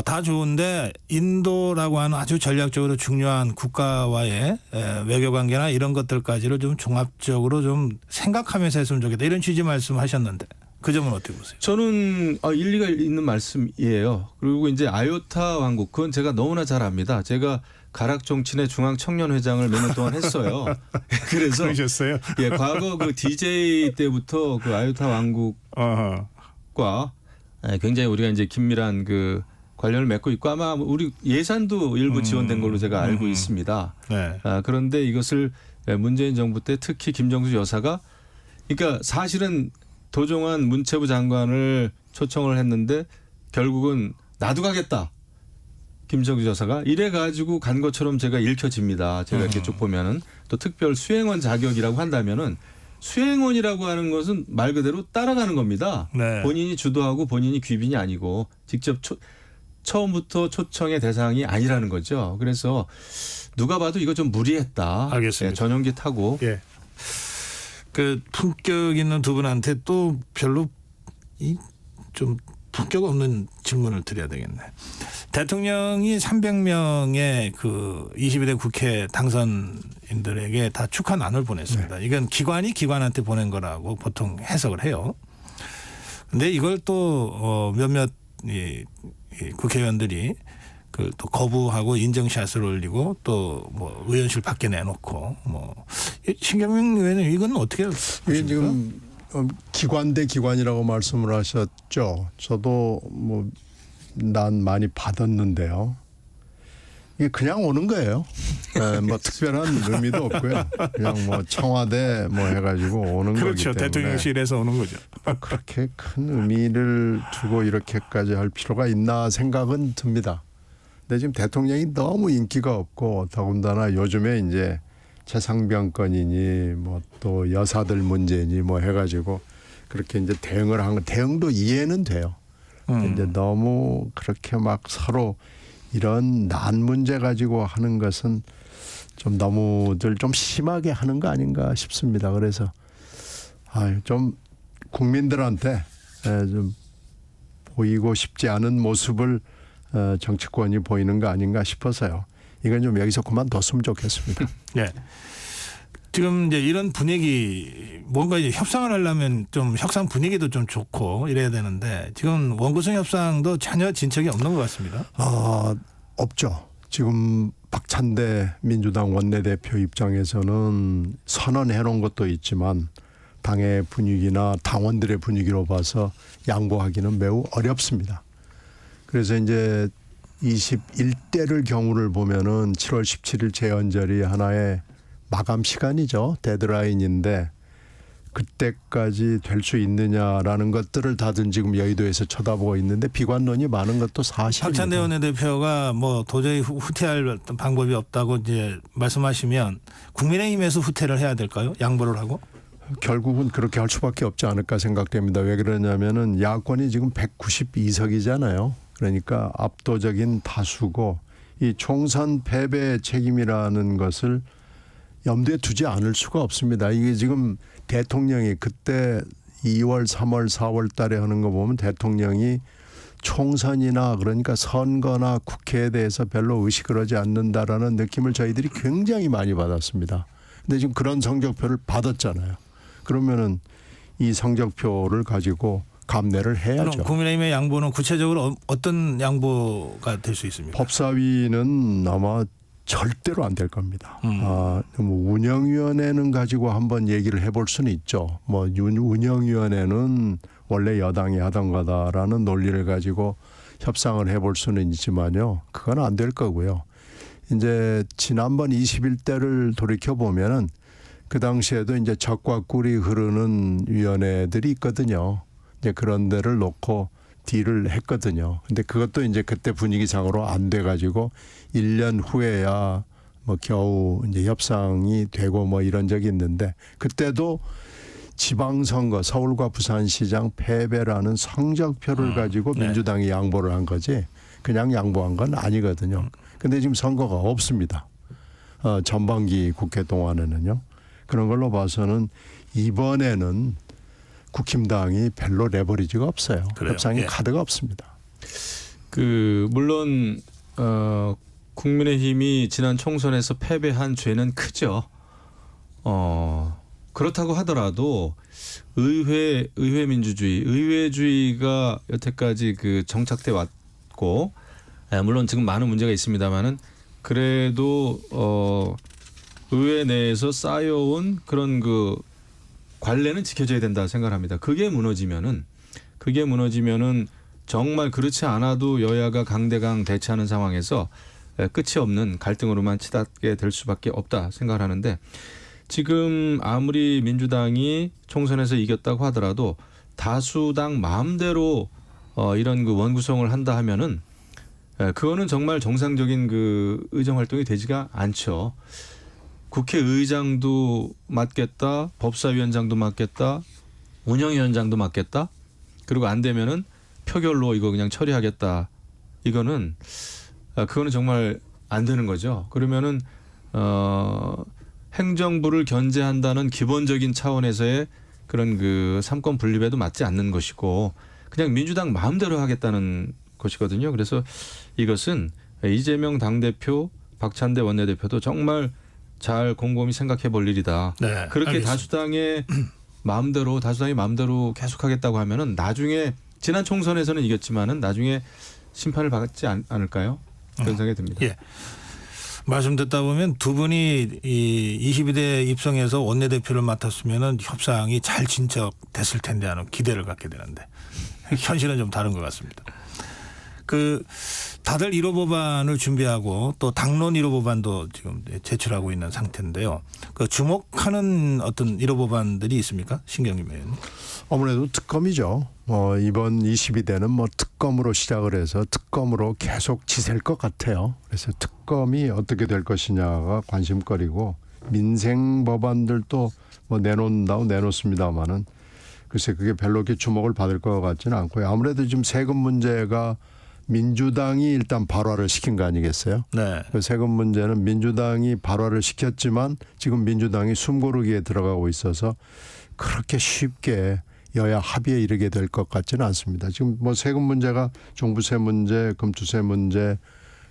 다 좋은데 인도라고 하는 아주 전략적으로 중요한 국가와의 외교 관계나 이런 것들까지를 좀 종합적으로 좀 생각하면서 했으면 좋겠다 이런 취지 말씀하셨는데 그 점은 어떻게 보세요? 저는 일리가 있는 말씀이에요. 그리고 이제 아요타 왕국 그건 제가 너무나 잘 압니다. 제가 가락종친의 중앙청년회장을 몇 년 동안 했어요. 그래서 그러셨어요? 예, 과거 그 DJ 때부터 그 아요타 왕국과 굉장히 우리가 이제 긴밀한 그 관련을 맺고 있고 아마 우리 예산도 일부 지원된 걸로 제가 알고 있습니다. 네. 그런데 이것을 문재인 정부 때 특히 김정수 여사가 그러니까 사실은 도종환 문체부 장관을 초청을 했는데 결국은 나도 가겠다. 김정수 여사가 이래 가지고 간 것처럼 제가 읽혀집니다. 제가 이렇게 쭉 보면은 또 특별 수행원 자격이라고 한다면은 수행원이라고 하는 것은 말 그대로 따라가는 겁니다. 네. 본인이 주도하고 본인이 귀빈이 아니고 직접 처음부터 초청의 대상이 아니라는 거죠. 그래서 누가 봐도 이거 좀 무리했다. 알겠습니다. 예, 전용기 타고. 예. 그 품격 있는 두 분한테 또 별로 좀 품격 없는 질문을 드려야 되겠네. 대통령이 300명의 그 22대 국회 당선인들에게 다 축하난을 보냈습니다. 이건 기관이 기관한테 보낸 거라고 보통 해석을 해요. 근데 이걸 또 몇몇 이 국회의원들이 그 또 거부하고 인정샷을 올리고 또 뭐 의원실 밖에 내놓고 뭐 신경민 의원님 이건 어떻게 이게 지금 기관 대 기관이라고 말씀을 하셨죠. 저도 뭐 난 많이 받았는데요. 이게 그냥 오는 거예요. 네, 뭐 특별한 의미도 없고요. 그냥 뭐 청와대 뭐 해가지고 오는 그렇죠. 거기 때문에 대통령실에서 오는 거죠. 그렇게 큰 의미를 두고 이렇게까지 할 필요가 있나 생각은 듭니다. 근데 지금 대통령이 너무 인기가 없고 더군다나 요즘에 이제 재상병권이니 뭐 또 여사들 문제니 뭐 해가지고 그렇게 이제 대응을 한 거 대응도 이해는 돼요. 이제 너무 그렇게 막 서로 이런 난 문제 가지고 하는 것은 좀 너무들 좀 심하게 하는 거 아닌가 싶습니다. 그래서 좀 국민들한테 좀 보이고 싶지 않은 모습을 정치권이 보이는 거 아닌가 싶어서요. 이건 좀 여기서 그만뒀으면 좋겠습니다. 네. 지금 이제 이런 분위기 뭔가 이제 협상을 하려면 좀 협상 분위기도 좀 좋고 이래야 되는데 지금 원구성 협상도 전혀 진척이 없는 것 같습니다. 없죠. 지금 박찬대 민주당 원내대표 입장에서는 선언해 놓은 것도 있지만 당의 분위기나 당원들의 분위기로 봐서 양보하기는 매우 어렵습니다. 그래서 이제 21대를 경우를 보면은 7월 17일 재연절이 하나의 마감 시간이죠. 데드라인인데 그때까지 될 수 있느냐라는 것들을 다들 지금 여의도에서 쳐다보고 있는데 비관론이 많은 것도 사실입니다. 박찬대 원내대표가 뭐 도저히 후퇴할 방법이 없다고 이제 말씀하시면 국민의힘에서 후퇴를 해야 될까요? 양보를 하고? 결국은 그렇게 할 수밖에 없지 않을까 생각됩니다. 왜 그러냐면은 야권이 지금 192석이잖아요. 그러니까 압도적인 다수고 이 총선 패배의 책임이라는 것을 염두에 두지 않을 수가 없습니다. 이게 지금 대통령이 그때 2월, 3월, 4월 달에 하는 거 보면 대통령이 총선이나 그러니까 선거나 국회에 대해서 별로 의식을 하지 않는다라는 느낌을 저희들이 굉장히 많이 받았습니다. 근데 지금 그런 성적표를 받았잖아요. 그러면은 이 성적표를 가지고 감내를 해야죠. 그럼 국민의힘의 양보는 구체적으로 어떤 양보가 될 수 있습니까? 법사위는 아마 절대로 안 될 겁니다. 뭐 운영위원회는 가지고 한번 얘기를 해볼 수는 있죠. 뭐 운영위원회는 원래 여당이 하던 거다라는 논리를 가지고 협상을 해볼 수는 있지만요. 그건 안 될 거고요. 이제 지난번 21대를 돌이켜 보면은 그 당시에도 이제 적과 꿀이 흐르는 위원회들이 있거든요. 이제 그런 데를 놓고 딜을 했거든요. 근데 그것도 이제 그때 분위기상으로 안 돼 가지고 1년 후에야 뭐 겨우 이제 협상이 되고 뭐 이런 적이 있는데 그때도 지방선거 서울과 부산시장 패배라는 성적표를 가지고 네. 민주당이 양보를 한 거지 그냥 양보한 건 아니거든요. 근데 지금 선거가 없습니다. 전반기 국회 동안에는요. 그런 걸로 봐서는 이번에는 국힘당이 별로 레버리지가 없어요. 그래요? 협상의 예. 카드가 없습니다. 물론 국민의힘이 지난 총선에서 패배한 죄는 크죠. 그렇다고 하더라도 의회 민주주의, 의회주의가 여태까지 그 정착돼 왔고, 물론 지금 많은 문제가 있습니다만은 그래도 의회 내에서 쌓여온 그런 그 관례는 지켜져야 된다 생각합니다. 그게 무너지면은 정말 그렇지 않아도 여야가 강대강 대치하는 상황에서 끝이 없는 갈등으로만 치닫게 될 수밖에 없다 생각을 하는데 지금 아무리 민주당이 총선에서 이겼다고 하더라도 다수당 마음대로 이런 그 원구성을 한다 하면은 그거는 정말 정상적인 그 의정 활동이 되지가 않죠. 국회의장도 맡겠다, 법사위원장도 맡겠다, 운영위원장도 맡겠다. 그리고 안 되면은 표결로 이거 그냥 처리하겠다. 이거는 그거는 정말 안 되는 거죠. 그러면은 행정부를 견제한다는 기본적인 차원에서의 그런 그 삼권 분립에도 맞지 않는 것이고 그냥 민주당 마음대로 하겠다는 것이거든요. 그래서 이것은 이재명 당대표, 박찬대 원내대표도 정말 잘 곰곰이 생각해 볼 일이다. 네, 그렇게 알겠습니다. 다수당이 마음대로 계속하겠다고 하면은 나중에 지난 총선에서는 이겼지만은 나중에 심판을 받지 않을까요? 그런 생각이 듭니다. 예. 말씀 듣다 보면 두 분이 이 22대 입성해서 원내대표를 맡았으면은 협상이 잘 진척됐을 텐데 하는 기대를 갖게 되는데 현실은 좀 다른 것 같습니다. 그 다들 1호 법안을 준비하고 또 당론 1호 법안도 지금 제출하고 있는 상태인데요. 그 주목하는 어떤 1호 법안들이 있습니까? 신경림 의원님. 아무래도 특검이죠. 이번 22대는 뭐 특검으로 시작을 해서 특검으로 계속 지셀 것 같아요. 그래서 특검이 어떻게 될 것이냐가 관심거리고 민생 법안들도 뭐 내놓는다고 내놓습니다만은 글쎄 그게 별로 이렇게 주목을 받을 것 같지는 않고요. 아무래도 지금 세금 문제가 민주당이 일단 발화를 시킨 거 아니겠어요? 네. 그 세금 문제는 민주당이 발화를 시켰지만 지금 민주당이 숨고르기에 들어가고 있어서 그렇게 쉽게 여야 합의에 이르게 될 것 같지는 않습니다. 지금 뭐 세금 문제가 종부세 문제, 금투세 문제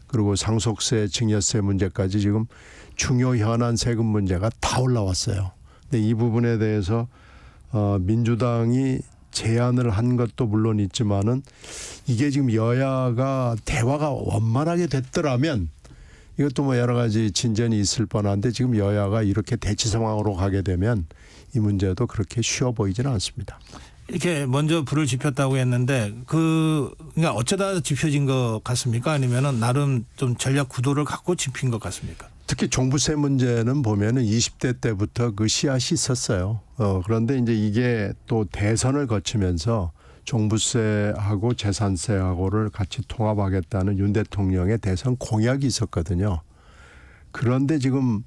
그리고 상속세, 증여세 문제까지 지금 중요 현안 세금 문제가 다 올라왔어요. 근데 이 부분에 대해서 민주당이 제안을 한 것도 물론 있지만은 이게 지금 여야가 대화가 원만하게 됐더라면 이것도 뭐 여러 가지 진전이 있을 뻔한데 지금 여야가 이렇게 대치 상황으로 가게 되면 이 문제도 그렇게 쉬워 보이지는 않습니다. 이렇게 먼저 불을 지폈다고 했는데 그러니까 어쩌다 지펴진 것 같습니까? 아니면은 나름 좀 전략 구도를 갖고 지핀 것 같습니까? 특히 종부세 문제는 보면은 20대 때부터 그 씨앗이 있었어요. 그런데 이제 이게 또 대선을 거치면서 종부세하고 재산세하고를 같이 통합하겠다는 윤 대통령의 대선 공약이 있었거든요. 그런데 지금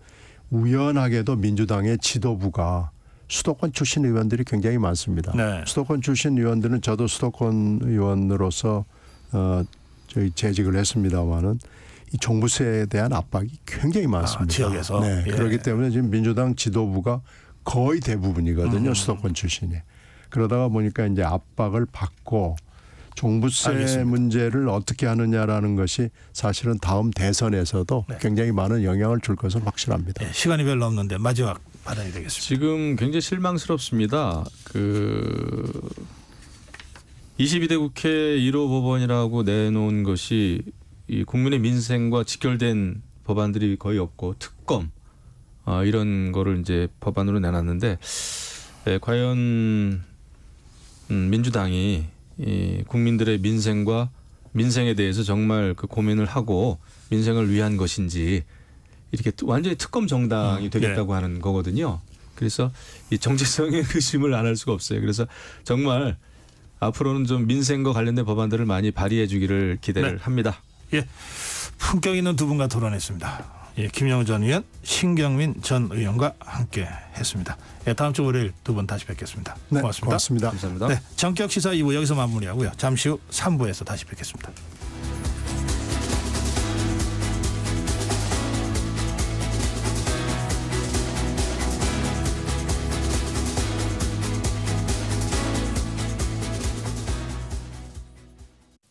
우연하게도 민주당의 지도부가 수도권 출신 의원들이 굉장히 많습니다. 네. 수도권 출신 의원들은 저도 수도권 의원으로서 저희 재직을 했습니다마는 이 종부세에 대한 압박이 굉장히 많습니다. 지역에서. 네. 예. 그렇기 때문에 지금 민주당 지도부가 거의 대부분이거든요. 수도권 출신이. 그러다가 보니까 이제 압박을 받고 종부세 알겠습니다. 문제를 어떻게 하느냐라는 것이 사실은 다음 대선에서도 네. 굉장히 많은 영향을 줄 것은 확실합니다. 네, 시간이 별로 없는데 마지막 받아야 되겠습니다. 지금 굉장히 실망스럽습니다. 22대 국회 1호 법원이라고 내놓은 것이 이 국민의 민생과 직결된 법안들이 거의 없고 특검 이런 거를 이제 법안으로 내놨는데 과연 민주당이 이 국민들의 민생에 대해서 정말 그 고민을 하고 민생을 위한 것인지 이렇게 완전히 특검 정당이 되겠다고 하는 거거든요. 그래서 이 정체성의 의심을 안 할 수가 없어요. 그래서 정말 앞으로는 좀 민생과 관련된 법안들을 많이 발의해 주기를 기대를 합니다. 예, 품격 있는 두 분과 토론했습니다. 예, 김영우 전 의원, 신경민 전 의원과 함께 했습니다. 예, 다음 주 월요일 두 분 다시 뵙겠습니다. 네, 고맙습니다. 고맙습니다. 감사합니다. 네, 전격 시사 2부 여기서 마무리하고요. 잠시 후 3부에서 다시 뵙겠습니다.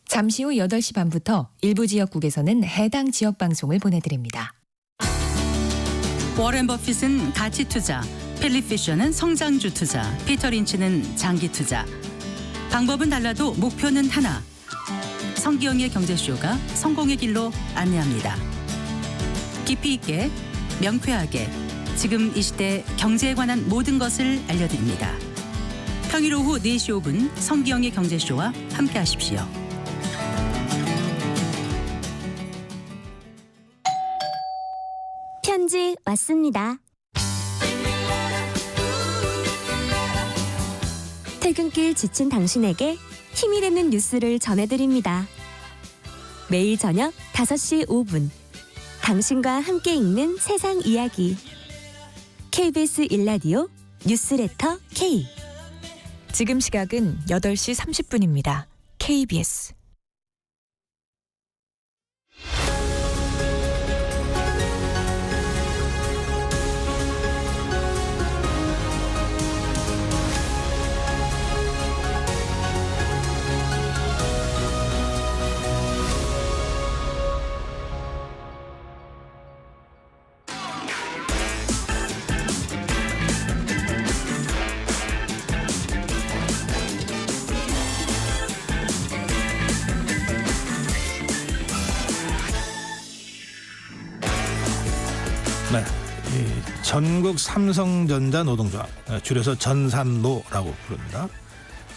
잠시 후 8시 반부터 일부 지역국에서는 해당 지역 방송을 보내드립니다. 워렌 버핏은 가치 투자, 필립 피셔는 성장주 투자, 피터 린치는 장기 투자. 방법은 달라도 목표는 하나. 성기영의 경제쇼가 성공의 길로 안내합니다. 깊이 있게, 명쾌하게, 지금 이 시대 경제에 관한 모든 것을 알려드립니다. 평일 오후 4시 5분 성기영의 경제쇼와 함께하십시오. 편지 왔습니다. 퇴근길 지친 당신에게 힘이 되는 뉴스를 전해드립니다. 매일 저녁 5시 5분 당신과 함께 읽는 세상 이야기 KBS 1라디오 뉴스레터 K. 지금 시각은 8시 30분입니다. KBS 네, 이 전국 삼성전자 노동조합, 줄여서 전삼노라고 부릅니다.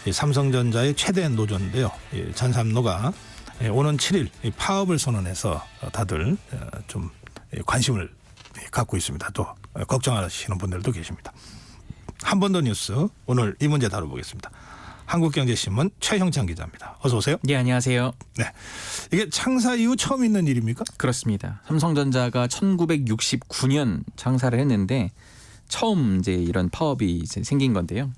이 삼성전자의 최대 노조인데요. 이 전삼노가 오는 7일 이 파업을 선언해서 다들 좀 관심을 갖고 있습니다. 또 걱정하시는 분들도 계십니다. 한 번 더 뉴스, 오늘 이 문제 다뤄보겠습니다. 한국경제신문 최형찬 기자입니다. 어서 오세요. 네, 안녕하세요. 네, 이게 창사 이후 처음 있는 일입니까? 그렇습니다. 삼성전자가 1969년 창사를 했는데 처음 이제 이런 파업이 이제 생긴 건데요.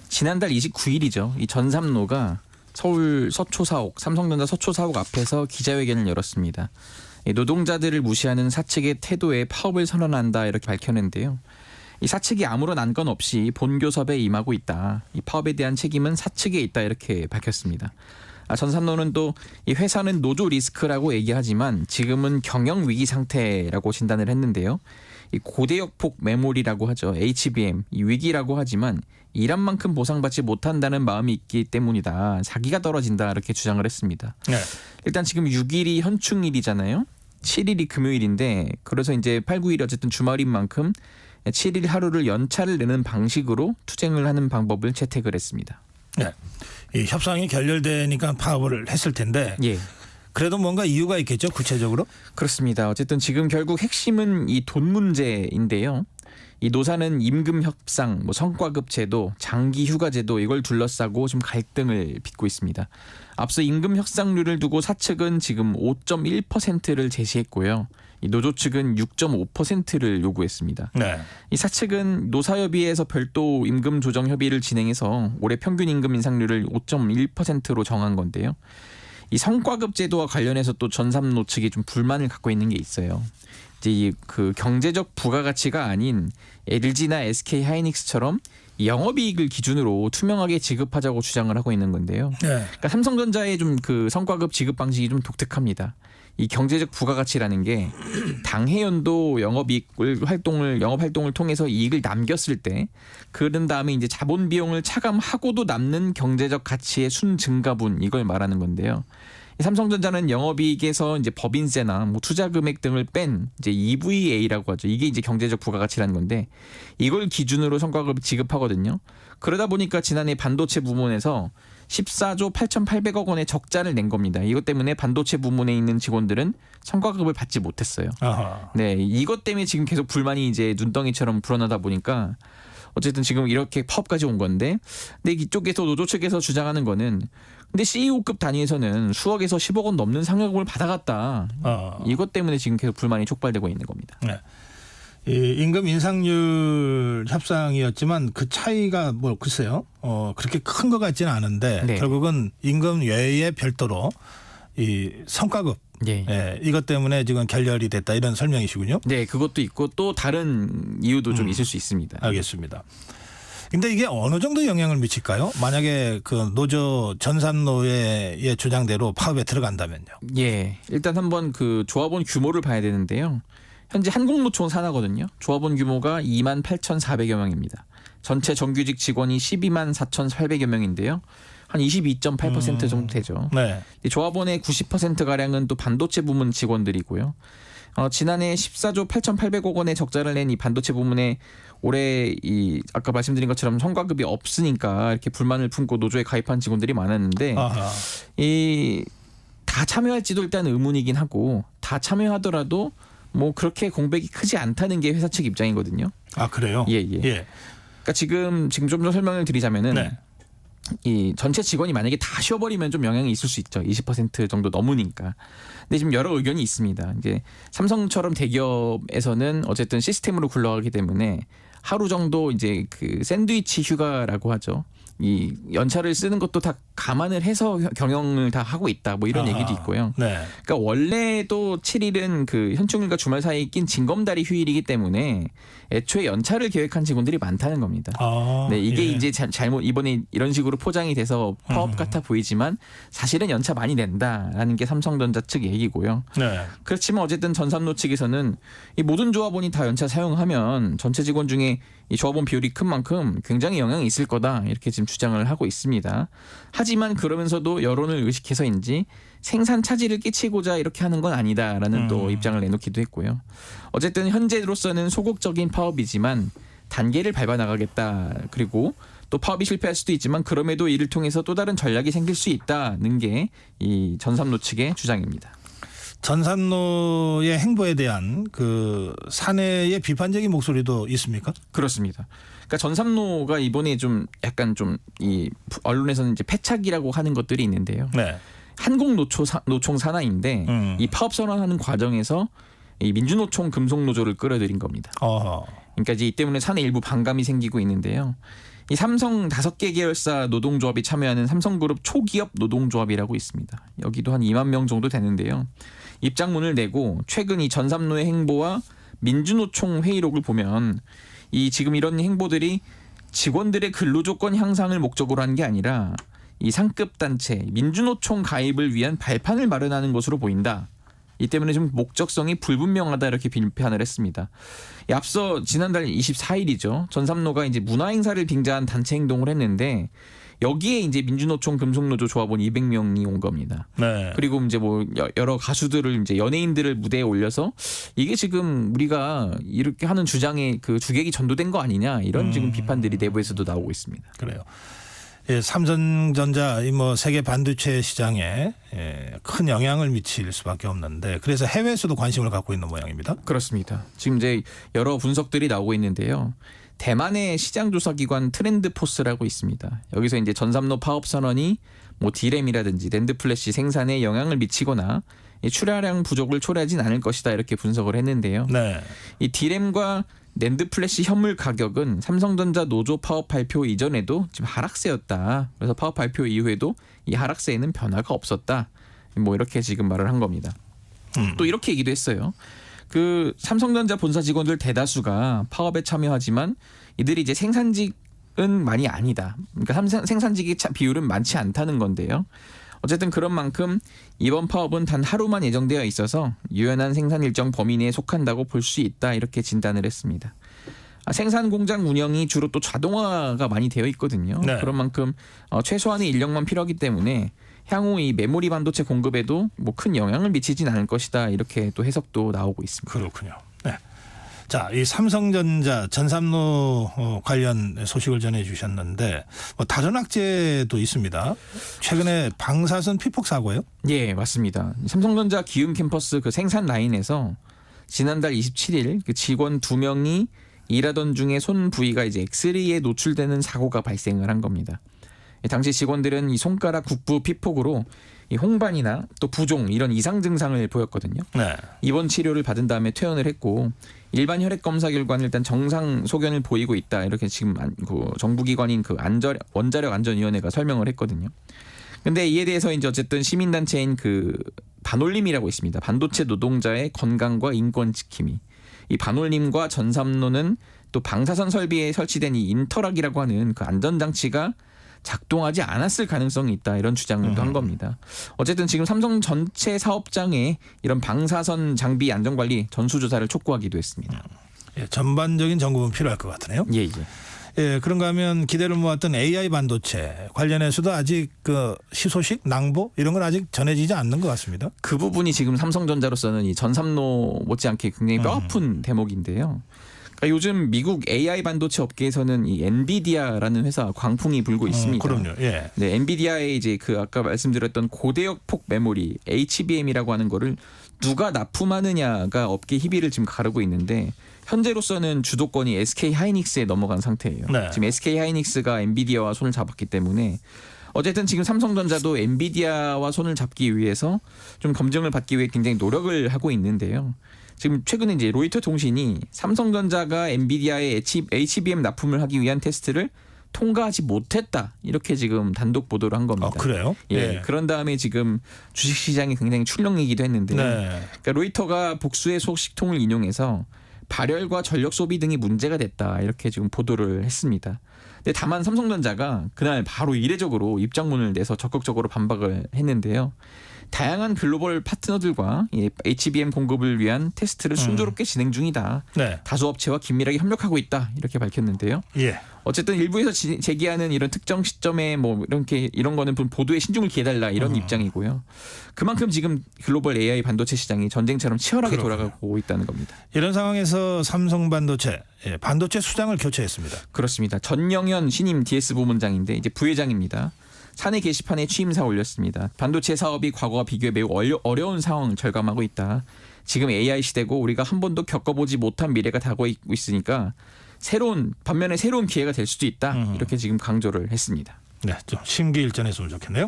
지난달 29일이죠. 이 전삼노가 서울 서초사옥, 삼성전자 서초사옥 앞에서 기자회견을 열었습니다. 이 노동자들을 무시하는 사측의 태도에 파업을 선언한다 이렇게 밝혔는데요. 이 사측이 아무런 안건 없이 본교섭에 임하고 있다. 이 파업에 대한 책임은 사측에 있다 이렇게 밝혔습니다. 전삼노는 또 이 회사는 노조 리스크라고 얘기하지만 지금은 경영 위기 상태라고 진단을 했는데요. 이 고대역폭 메모리라고 하죠. HBM 이 위기라고 하지만 일한 만큼 보상받지 못한다는 마음이 있기 때문이다. 자기가 떨어진다 이렇게 주장을 했습니다. 네. 일단 지금 6일이 현충일이잖아요. 7일이 금요일인데 그래서 이제 8, 9일이 어쨌든 주말인 만큼 7일 하루를 연차를 내는 방식으로 투쟁을 하는 방법을 채택을 했습니다. 네, 이 협상이 결렬되니까 파업을 했을 텐데 예. 그래도 뭔가 이유가 있겠죠, 구체적으로? 그렇습니다. 어쨌든 지금 결국 핵심은 이 돈 문제인데요. 이 노사는 임금 협상, 성과급 제도, 장기 휴가 제도 이걸 둘러싸고 좀 갈등을 빚고 있습니다. 앞서 임금 협상률을 두고 사측은 지금 5.1%를 제시했고요. 이 노조 측은 6.5%를 요구했습니다. 네. 이 사측은 노사협의회에서 별도 임금 조정 협의를 진행해서 올해 평균 임금 인상률을 5.1%로 정한 건데요. 이 성과급 제도와 관련해서 또 전삼노 측이 좀 불만을 갖고 있는 게 있어요. 이제 그 경제적 부가가치가 아닌 LG나 SK 하이닉스처럼 영업이익을 기준으로 투명하게 지급하자고 주장을 하고 있는 건데요. 네. 그러니까 삼성전자의 좀 그 성과급 지급 방식이 좀 독특합니다. 이 경제적 부가가치라는 게 당해연도 영업 활동을 통해서 이익을 남겼을 때 그런 다음에 이제 자본 비용을 차감하고도 남는 경제적 가치의 순증가분 이걸 말하는 건데요. 이 삼성전자는 영업이익에서 이제 법인세나 투자 금액 등을 뺀 이제 EVA라고 하죠. 이게 이제 경제적 부가가치라는 건데 이걸 기준으로 성과급을 지급하거든요. 그러다 보니까 지난해 반도체 부문에서 14조 8,800억 원의 적자를 낸 겁니다. 이것 때문에 반도체 부문에 있는 직원들은 성과급을 받지 못했어요. 아하. 네, 이것 때문에 지금 계속 불만이 이제 눈덩이처럼 불어나다 보니까 어쨌든 지금 이렇게 파업까지 온 건데, 근데 이쪽에서 노조 측에서 주장하는 거는 근데 CEO급 단위에서는 수억에서 10억 원 넘는 상여금을 받아갔다. 이것 때문에 지금 계속 불만이 촉발되고 있는 겁니다. 네. 이 임금 인상률 협상이었지만 그 차이가 뭐 글쎄요. 그렇게 큰 것 같지는 않은데 네. 결국은 임금 외에 별도로 이 성과급 예, 이것 때문에 지금 결렬이 됐다 이런 설명이시군요. 네, 그것도 있고 또 다른 이유도 좀 있을 수 있습니다. 알겠습니다. 근데 이게 어느 정도 영향을 미칠까요? 만약에 그 노조 전산노예의 주장대로 파업에 들어간다면요. 예, 일단 한번 그 조합원 규모를 봐야 되는데요. 현재 한국노총 산하거든요. 조합원 규모가 28,400여 명입니다. 전체 정규직 직원이 12만 4,800여 명인데요. 한 22.8% 정도 되죠. 네. 이 조합원의 90%가량은 또 반도체 부문 직원들이고요. 지난해 14조 8,800억 원의 적자를 낸 이 반도체 부문에 올해 이 아까 말씀드린 것처럼 성과급이 없으니까 이렇게 불만을 품고 노조에 가입한 직원들이 많았는데 이 다 참여할지도 일단 의문이긴 하고 다 참여하더라도 뭐 그렇게 공백이 크지 않다는 게 회사 측 입장이거든요. 아 그래요? 예. 그러니까 지금 좀 더 설명을 드리자면은 네. 이 전체 직원이 만약에 다 쉬어버리면 좀 영향이 있을 수 있죠. 20% 정도 넘으니까. 근데 지금 여러 의견이 있습니다. 이제 삼성처럼 대기업에서는 어쨌든 시스템으로 굴러가기 때문에 하루 정도 이제 그 샌드위치 휴가라고 하죠. 이 연차를 쓰는 것도 다 감안을 해서 경영을 다 하고 있다. 뭐 이런 얘기도 있고요. 네. 그러니까 원래도 7일은 그 현충일과 주말 사이에 낀 징검다리 휴일이기 때문에 애초에 연차를 계획한 직원들이 많다는 겁니다. 네, 이게 이제 잘못 이번에 이런 식으로 포장이 돼서 파업 같아 보이지만 사실은 연차 많이 낸다라는 게 삼성전자 측 얘기고요. 네. 그렇지만 어쨌든 전산노 측에서는 이 모든 조합원이 다 연차 사용하면 전체 직원 중에 이 조합원 비율이 큰 만큼 굉장히 영향이 있을 거다 이렇게 지금 주장을 하고 있습니다. 하지만 그러면서도 여론을 의식해서인지 생산 차질을 끼치고자 이렇게 하는 건 아니다라는 또 입장을 내놓기도 했고요. 어쨌든 현재로서는 소극적인 파업이지만 단계를 밟아 나가겠다. 그리고 또 파업이 실패할 수도 있지만 그럼에도 이를 통해서 또 다른 전략이 생길 수 있다는 게 이 전산노 측의 주장입니다. 전산노의 행보에 대한 그 사내의 비판적인 목소리도 있습니까? 그렇습니다. 그러니까 전산노가 이번에 좀 약간 좀 이 언론에서는 이제 패착이라고 하는 것들이 있는데요. 네. 한국노총 산하인데 이 파업 선언하는 과정에서 이 민주노총 금속노조를 끌어들인 겁니다. 그러니까 이제 이 때문에 사내 일부 반감이 생기고 있는데요. 이 삼성 5개 계열사 노동조합이 참여하는 삼성그룹 초기업 노동조합이라고 있습니다. 여기도 한 2만 명 정도 되는데요. 입장문을 내고 최근 이 전산노의 행보와 민주노총 회의록을 보면 이 지금 이런 행보들이 직원들의 근로조건 향상을 목적으로 한 게 아니라 이 상급 단체 민주노총 가입을 위한 발판을 마련하는 것으로 보인다. 이 때문에 좀 목적성이 불분명하다 이렇게 비판을 했습니다. 앞서 지난달 24일이죠. 전산노가 이제 문화행사를 빙자한 단체 행동을 했는데 여기에 이제 민주노총 금속노조 조합원 200명이 온 겁니다. 네. 그리고 이제 뭐 여러 가수들을 이제 연예인들을 무대에 올려서 이게 지금 우리가 이렇게 하는 주장에 그 주객이 전도된 거 아니냐 이런 지금 비판들이 내부에서도 나오고 있습니다. 그래요. 예, 삼성전자 이 뭐 세계 반도체 시장에 큰 영향을 미칠 수밖에 없는데 그래서 해외에서도 관심을 갖고 있는 모양입니다. 그렇습니다. 지금 이제 여러 분석들이 나오고 있는데요. 대만의 시장조사기관 트렌드포스라고 있습니다. 여기서 이제 전산노 파업 선언이 뭐 디램이라든지 낸드 플래시 생산에 영향을 미치거나 이 출하량 부족을 초래하진 않을 것이다 이렇게 분석을 했는데요. 네. 이 디램과 낸드 플래시 현물 가격은 삼성전자 노조 파업 발표 이전에도 지금 하락세였다. 그래서 파업 발표 이후에도 이 하락세에는 변화가 없었다. 뭐 이렇게 지금 말을 한 겁니다. 또 이렇게 얘기도 했어요. 그 삼성전자 본사 직원들 대다수가 파업에 참여하지만 이들이 이제 생산직은 많이 아니다. 그러니까 생산직의 비율은 많지 않다는 건데요. 어쨌든 그런 만큼 이번 파업은 단 하루만 예정되어 있어서 유연한 생산 일정 범위 내에 속한다고 볼 수 있다 이렇게 진단을 했습니다. 생산 공장 운영이 주로 또 자동화가 많이 되어 있거든요. 네. 그런 만큼 최소한의 인력만 필요하기 때문에 향후 이 메모리 반도체 공급에도 뭐 큰 영향을 미치진 않을 것이다 이렇게 또 해석도 나오고 있습니다. 그렇군요. 네. 자, 이 삼성전자 전산노 관련 소식을 전해 주셨는데 뭐 다른 악재도 있습니다. 최근에 방사선 피폭 사고요? 예, 맞습니다. 삼성전자 기흥 캠퍼스 그 생산 라인에서 지난달 27일 그 직원 2명이 일하던 중에 손 부위가 이제 엑스레이에 노출되는 사고가 발생을 한 겁니다. 당시 직원들은 이 손가락 국부 피폭으로 이 홍반이나 또 부종 이런 이상 증상을 보였거든요. 네. 입원 치료를 받은 다음에 퇴원을 했고 일반 혈액 검사 결과는 일단 정상 소견을 보이고 있다 이렇게 지금 그 정부기관인 그 원자력 안전위원회가 설명을 했거든요. 근데 이에 대해서 이제 어쨌든 시민단체인 그 반올림이라고 있습니다. 반도체 노동자의 건강과 인권 지킴이. 이 반올림과 전삼로는 또 방사선 설비에 설치된 이 인터락이라고 하는 그 안전장치가 작동하지 않았을 가능성이 있다 이런 주장을 한 겁니다. 어쨌든 지금 삼성 전체 사업장에 이런 방사선 장비 안전관리 전수조사를 촉구하기도 했습니다. 예, 전반적인 점검은 필요할 것 같으네요. 예. 예, 그런가 하면 기대를 모았던 AI 반도체 관련해서도 아직 그 희소식, 낭보 이런 건 아직 전해지지 않는 것 같습니다. 그 부분이 지금 삼성전자로서는 이 전삼로 못지않게 굉장히 뼈아픈 대목인데요. 그러니까 요즘 미국 AI 반도체 업계에서는 이 엔비디아라는 회사 광풍이 불고 있습니다. 그럼요. 예. 네, 엔비디아의 이제 그 아까 말씀드렸던 고대역폭 메모리 HBM이라고 하는 거를 누가 납품하느냐가 업계 희비를 지금 가르고 있는데 현재로서는 주도권이 SK 하이닉스에 넘어간 상태예요. 네. 지금 SK 하이닉스가 엔비디아와 손을 잡았기 때문에 어쨌든 지금 삼성전자도 엔비디아와 손을 잡기 위해서 좀 검증을 받기 위해 굉장히 노력을 하고 있는데요. 지금 최근에 이제 로이터 통신이 삼성전자가 엔비디아의 HBM 납품을 하기 위한 테스트를 통과하지 못했다 이렇게 지금 단독 보도를 한 겁니다. 그래요? 예. 그런 다음에 지금 주식시장이 굉장히 출렁이기도 했는데, 그러니까 로이터가 복수의 소식통을 인용해서 발열과 전력 소비 등이 문제가 됐다 이렇게 지금 보도를 했습니다. 근데 다만 삼성전자가 그날 바로 이례적으로 입장문을 내서 적극적으로 반박을 했는데요. 다양한 글로벌 파트너들과 HBM 공급을 위한 테스트를 순조롭게 진행 중이다. 네. 다수 업체와 긴밀하게 협력하고 있다 이렇게 밝혔는데요. 예. 어쨌든 일부에서 제기하는 이런 특정 시점에 뭐 이런 거는 보도에 신중을 기해달라 이런 입장이고요. 그만큼 지금 글로벌 AI 반도체 시장이 전쟁처럼 치열하게 돌아가고 있다는 겁니다. 이런 상황에서 삼성 반도체 반도체 수장을 교체했습니다. 그렇습니다. 전영현 신임 DS 부문장인데 이제 부회장입니다. 사내 게시판에 취임사 올렸습니다. 반도체 사업이 과거와 비교해 매우 어려운 상황을 절감하고 있다. 지금 AI 시대고 우리가 한 번도 겪어보지 못한 미래가 다가오고 있으니까 반면에 새로운 기회가 될 수도 있다. 이렇게 지금 강조를 했습니다. 네, 좀 심기일전했으면 좋겠네요.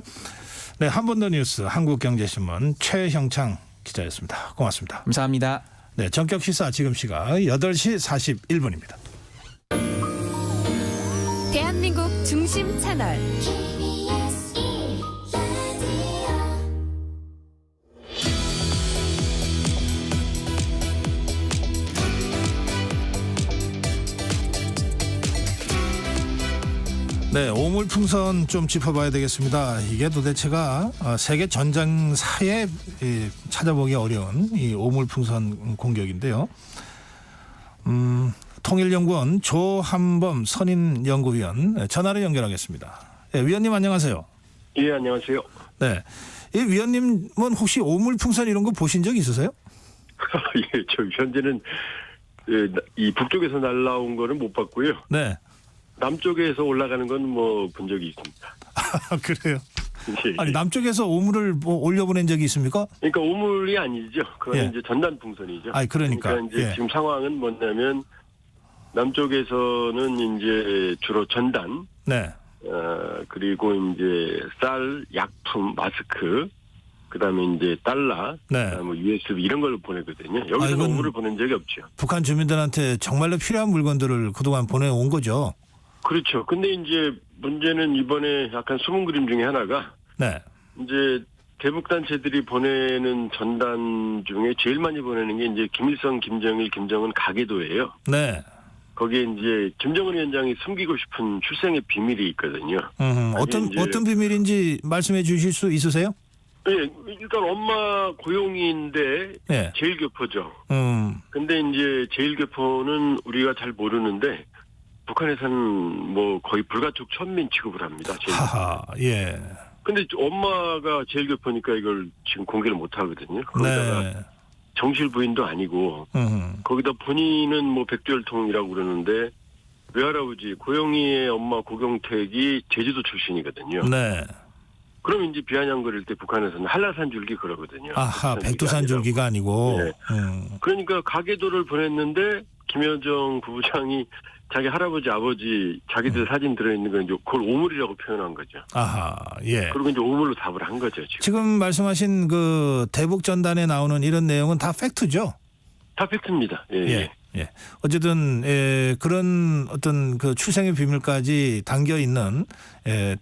네, 한 번 더 뉴스 한국경제신문 최형창 기자였습니다. 고맙습니다. 감사합니다. 네, 전격 시사 지금 시각 8시 41분입니다. 대한민국 중심 채널 네, 오물풍선 좀 짚어봐야 되겠습니다. 이게 도대체가 세계 전장사에 찾아보기 어려운 이 오물풍선 공격인데요. 통일연구원 조한범 선임연구위원 전화로 연결하겠습니다. 네, 위원님 안녕하세요. 예, 안녕하세요. 네, 이 위원님은 혹시 오물풍선 이런 거 보신 적 있으세요? 예, 저 현재는 이 북쪽에서 날라온 거는 못 봤고요. 네. 남쪽에서 올라가는 건 뭐 본 적이 있습니다. 아, 그래요? 예, 아니 남쪽에서 오물을 뭐 올려보낸 적이 있습니까? 그러니까 오물이 아니죠. 그건 예. 이제 전단풍선이죠. 아니 그러니까 이제 예. 지금 상황은 뭐냐면 남쪽에서는 이제 주로 전단, 네. 그리고 이제 쌀, 약품, 마스크, 그다음에 이제 달러, 네. 뭐 USB 이런 걸 보내거든요. 여기서는 이건 오물을 보낸 적이 없죠. 북한 주민들한테 정말로 필요한 물건들을 그동안 보내온 거죠. 그렇죠. 근데 이제 문제는 이번에 약간 숨은 그림 중에 하나가 네. 이제 대북 단체들이 보내는 전단 중에 제일 많이 보내는 게 이제 김일성, 김정일, 김정은 가계도예요. 네. 거기에 이제 김정은 위원장이 숨기고 싶은 출생의 비밀이 있거든요. 어떤 비밀인지 말씀해 주실 수 있으세요? 네, 일단 엄마 고용인데 네. 제일교포죠. 근데 이제 제일교포는 우리가 잘 모르는데 북한에서는 뭐 거의 불가촉 천민 취급을 합니다. 하하, 예. 근데 엄마가 제일교포니까 이걸 지금 공개를 못 하거든요. 거기다가 네. 정실 부인도 아니고 거기다 본인은 뭐 백두혈통이라고 그러는데 외할아버지 고영희의 엄마 고경택이 제주도 출신이거든요. 네. 그럼 이제 비아냥거릴 때 북한에서는 한라산 줄기 그러거든요. 아하, 백두산 줄기가 아니고. 네. 그러니까 가계도를 보냈는데 김여정 부부장이 자기 할아버지, 아버지, 자기들 사진 들어있는 건 이제 그걸 오물이라고 표현한 거죠. 아하, 예. 그리고 이제 오물로 답을 한 거죠. 지금 말씀하신 그 대북 전단에 나오는 이런 내용은 다 팩트죠? 다 팩트입니다. 예. 예. 예. 어쨌든 그런 어떤 그 출생의 비밀까지 담겨 있는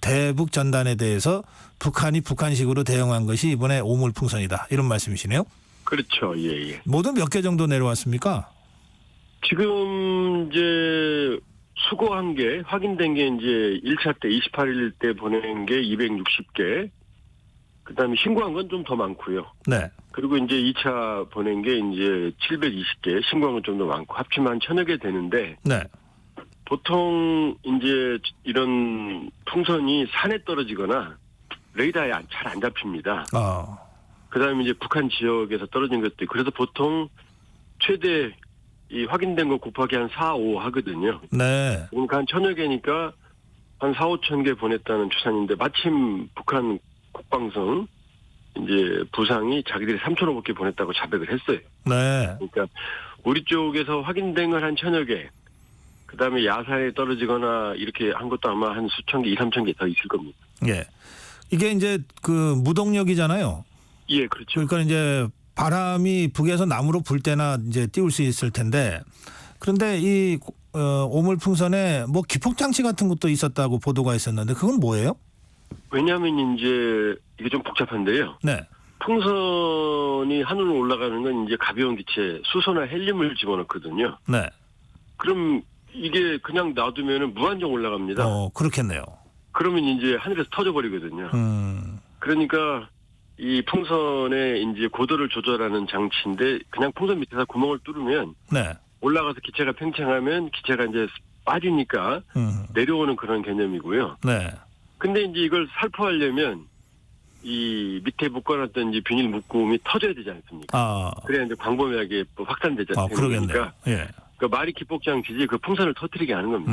대북 전단에 대해서 북한이 북한식으로 대응한 것이 이번에 오물풍선이다. 이런 말씀이시네요. 그렇죠. 예, 예. 모두 몇 개 정도 내려왔습니까? 지금 이제 수거한 게 확인된 게 이제 1차 때 28일 때 보낸 게 260개. 그다음에 신고한 건 좀 더 많고요. 네. 그리고 이제 2차 보낸 게 이제 720개, 신고한 건 좀 더 많고 합치면 1000여 개 되는데 네. 보통 이제 이런 풍선이 산에 떨어지거나 레이더에 잘 안 잡힙니다. 그다음에 이제 북한 지역에서 떨어진 것들 그래서 보통 최대 이 확인된 거 곱하기 한 4, 5 하거든요. 네. 그러니까 한 1000여 개니까 한 4, 5천 개 보냈다는 추산인데 마침 북한 국방성 이제 부상이 자기들이 3,500개 보냈다고 자백을 했어요. 네. 그러니까 우리 쪽에서 확인된 건 한 1000여 개. 그다음에 야산에 떨어지거나 이렇게 한 것도 아마 한 수천 개, 2, 3천 개 더 있을 겁니다. 예. 이게 이제 그 무동력이잖아요. 예, 그렇죠. 그러니까 이제 바람이 북에서 남으로 불 때나 이제 띄울 수 있을 텐데 그런데 이 오물풍선에 뭐 기폭 장치 같은 것도 있었다고 보도가 있었는데 그건 뭐예요? 왜냐하면 이제 이게 좀 복잡한데요. 네. 풍선이 하늘로 올라가는 건 이제 가벼운 기체, 수소나 헬륨을 집어넣거든요. 네. 그럼 이게 그냥 놔두면 무한정 올라갑니다. 그렇겠네요. 그러면 이제 하늘에서 터져버리거든요. 그러니까 이 풍선의 이제 고도를 조절하는 장치인데 그냥 풍선 밑에서 구멍을 뚫으면 네. 올라가서 기체가 팽창하면 기체가 이제 빠지니까 내려오는 그런 개념이고요. 네. 근데 이제 이걸 살포하려면 이 밑에 묶어놨던 이제 비닐 묶음이 터져야 되지 않습니까? 그래야 이제 광범위하게 확산되지 않습니까? 그러겠네요. 예. 그 말이 기폭 장치지 그 풍선을 터뜨리게 하는 겁니다.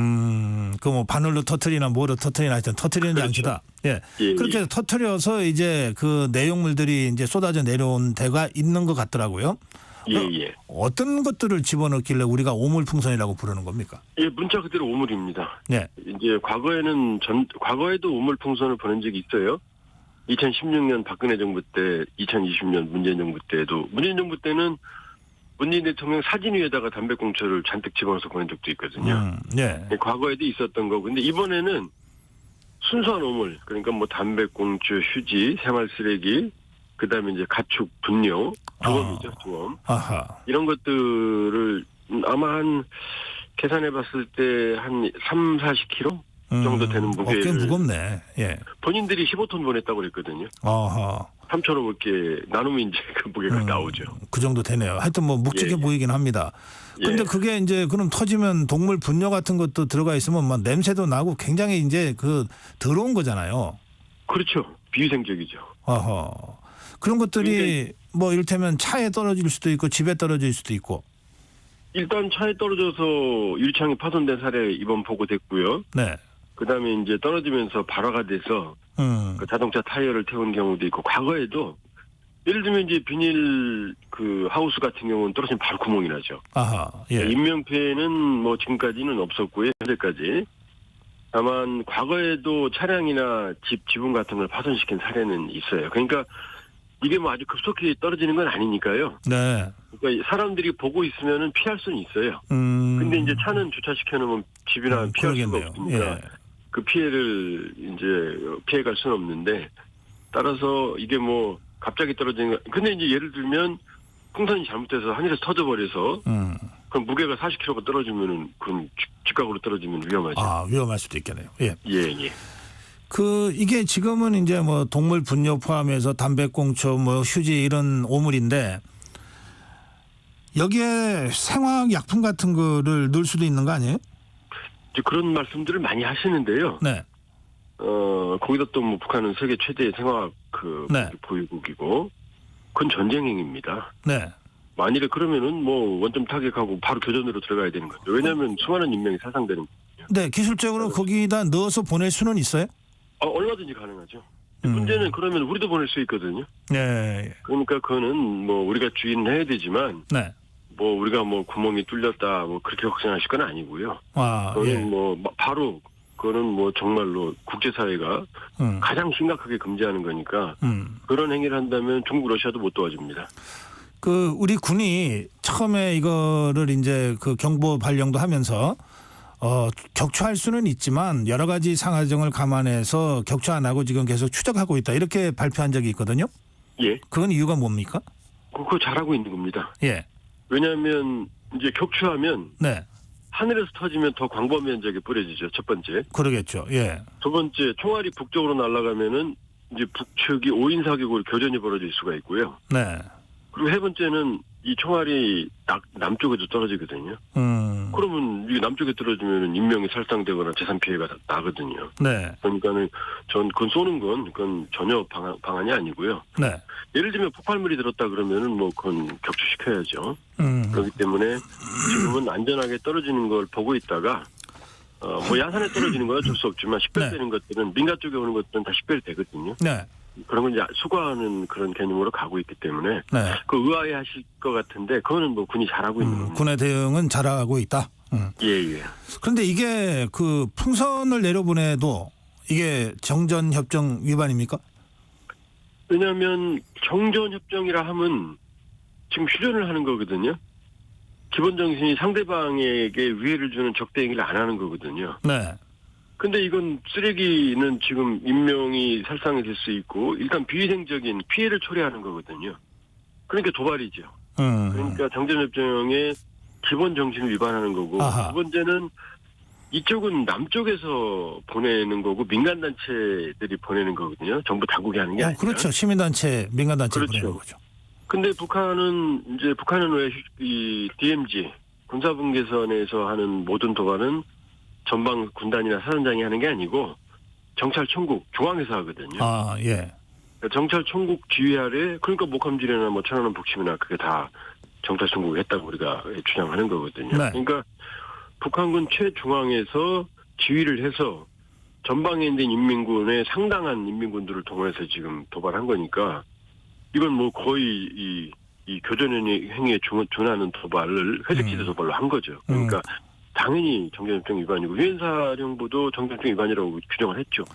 그 뭐 바늘로 터트리나 뭐로 터트리나 하여튼 터트리는 그렇죠. 장치다. 예. 예, 그렇게 해서 터트려서 이제 그 내용물들이 이제 쏟아져 내려온 데가 있는 것 같더라고요. 예. 어떤 것들을 집어넣길래 우리가 오물풍선이라고 부르는 겁니까? 예, 문자 그대로 오물입니다. 네. 이제 과거에도 오물풍선을 보낸 적이 있어요. 2016년 박근혜 정부 때, 2020년 문재인 정부 때도 문재인 정부 때는 문재인 대통령 사진 위에다가 담배꽁초를 잔뜩 집어넣어서 보낸 적도 있거든요. 네. 과거에도 있었던 거고, 근데 이번에는 순수한 오물, 그러니까 뭐 담배꽁초, 휴지, 생활 쓰레기, 그다음에 이제 가축 분뇨, 두엄이죠, 두엄. 이런 것들을 아마 한 계산해봤을 때 한 3, 40kg 정도 되는 무게를. 꽤 무겁네. 예. 본인들이 15톤 보냈다고 그랬거든요. 3,500개 나누면 이제 그 무게가 나오죠. 그 정도 되네요. 하여튼 뭐 묵직해 보이긴 합니다. 근데 예. 그게 이제 그럼 터지면 동물 분뇨 같은 것도 들어가 있으면 막 냄새도 나고 굉장히 이제 그 더러운 거잖아요. 그렇죠. 비위생적이죠. 그런 것들이 뭐 이를테면 차에 떨어질 수도 있고 집에 떨어질 수도 있고. 일단 차에 떨어져서 유리창이 파손된 사례 이번 보고됐고요. 네. 그다음에 이제 떨어지면서 발화가 돼서 그 자동차 타이어를 태운 경우도 있고 과거에도 예를 들면 이제 비닐 그 하우스 같은 경우는 떨어지면 바로 구멍이 나죠. 예. 인명 피해는 뭐 지금까지는 없었고요. 현재까지. 다만 과거에도 차량이나 지붕 같은 걸 파손시킨 사례는 있어요. 그러니까 이게 뭐 아주 급속히 떨어지는 건 아니니까요. 네. 그러니까 사람들이 보고 있으면은 피할 수는 있어요. 근데 이제 차는 주차시켜 놓으면 집이나 피할 수가 없으니까 예. 그 피해를 이제 피해갈 수는 없는데 따라서 이게 뭐 갑자기 떨어지는 거. 근데 이제 예를 들면 풍선이 잘못돼서 하늘에서 터져버려서 그럼 무게가 40kg가 떨어지면은 그럼 직각으로 떨어지면 위험하죠. 위험할 수도 있겠네요. 예. 예. 이게 지금은 이제 뭐 동물 분뇨 포함해서 담배꽁초, 뭐 휴지 이런 오물인데 여기에 생화학 약품 같은 거를 넣을 수도 있는 거 아니에요? 이제 그런 말씀들을 많이 하시는데요. 네. 거기다 또 뭐 북한은 세계 최대의 생화학 보유국이고 그건 전쟁 행위입니다. 네. 만일에 그러면은 뭐 원점 타격하고 바로 교전으로 들어가야 되는 거죠. 왜냐하면 수많은 인명이 살상되는 거거든요. 네, 기술적으로 거기다 넣어서 보낼 수는 있어요? 얼마든지 가능하죠. 문제는 그러면 우리도 보낼 수 있거든요. 네. 그러니까 그거는 뭐 우리가 주의는 해야 되지만 네. 뭐 우리가 뭐 구멍이 뚫렸다 뭐 그렇게 걱정하실 건 아니고요. 그거는 예. 뭐 바로 그거는 뭐 정말로 국제사회가 가장 심각하게 금지하는 거니까 그런 행위를 한다면 중국 러시아도 못 도와줍니다. 그 우리 군이 처음에 이거를 이제 그 경보 발령도 하면서 격추할 수는 있지만 여러 가지 상하정을 감안해서 격추 안 하고 지금 계속 추적하고 있다 이렇게 발표한 적이 있거든요. 예. 그건 이유가 뭡니까? 그거 잘하고 있는 겁니다. 예. 왜냐하면 이제 격추하면 네. 하늘에서 터지면 더 광범위한 지역에 뿌려지죠. 첫 번째. 그러겠죠. 예. 두 번째, 총알이 북쪽으로 날아가면은 이제 북측이 5인 사격으로 교전이 벌어질 수가 있고요. 네. 그리고 세 번째는 이 총알이 남쪽에도 떨어지거든요. 그러면 이게 남쪽에 떨어지면 인명이 살상되거나 재산 피해가 나거든요. 네. 그러니까는 전 그건 쏘는 건 그건 전혀 방안이 아니고요. 네. 예를 들면 폭발물이 들었다 그러면은 뭐 그건 격추시켜야죠. 그렇기 때문에 지금은 안전하게 떨어지는 걸 보고 있다가 뭐 야산에 떨어지는 건 어쩔 수 없지만 식별되는 것들은 민가 쪽에 오는 것들은 다 식별이 되거든요. 네. 그런 건 이제 수거하는 그런 개념으로 가고 있기 때문에 네. 그 의아해하실 것 같은데 그거는 뭐 군이 잘하고 있는 겁니다. 군의 대응은 잘하고 있다. 예. 그런데 이게 그 풍선을 내려보내도 이게 정전협정 위반입니까? 왜냐하면 정전협정이라 하면 지금 휴전을 하는 거거든요. 기본 정신이 상대방에게 위해를 주는 적대 행위를 안 하는 거거든요. 네. 근데 이건 쓰레기는 지금 인명이 살상이 될 수 있고 일단 비위생적인 피해를 초래하는 거거든요. 그러니까 도발이죠. 그러니까 정전협정의 기본 정신을 위반하는 거고 아하. 두 번째는 이쪽은 남쪽에서 보내는 거고 민간단체들이 보내는 거거든요. 정부 당국이 하는 게 아니라. 그렇죠. 시민단체, 민간단체 그렇죠. 보내는 거죠. 근데 북한은 왜 이 DMZ 군사분계선에서 하는 모든 도발은 전방 군단이나 사단장이 하는 게 아니고 정찰총국 중앙에서 하거든요. 아, 예. 정찰총국 지휘 아래 그러니까 목함질이나 뭐 천안함 북침이나 그게 다 정찰총국이 했다고 우리가 주장하는 거거든요. 네. 그러니까 북한군 최중앙에서 지휘를 해서 전방에 있는 인민군의 상당한 인민군들을 동원해서 지금 도발한 거니까 이건 뭐 거의 이 교전행위에 준하는 도발을 회색지대 도발로 한 거죠. 그러니까 당연히 정전협정 위반이고 유엔사령부도 정전협정 위반이라고 규정을 했죠.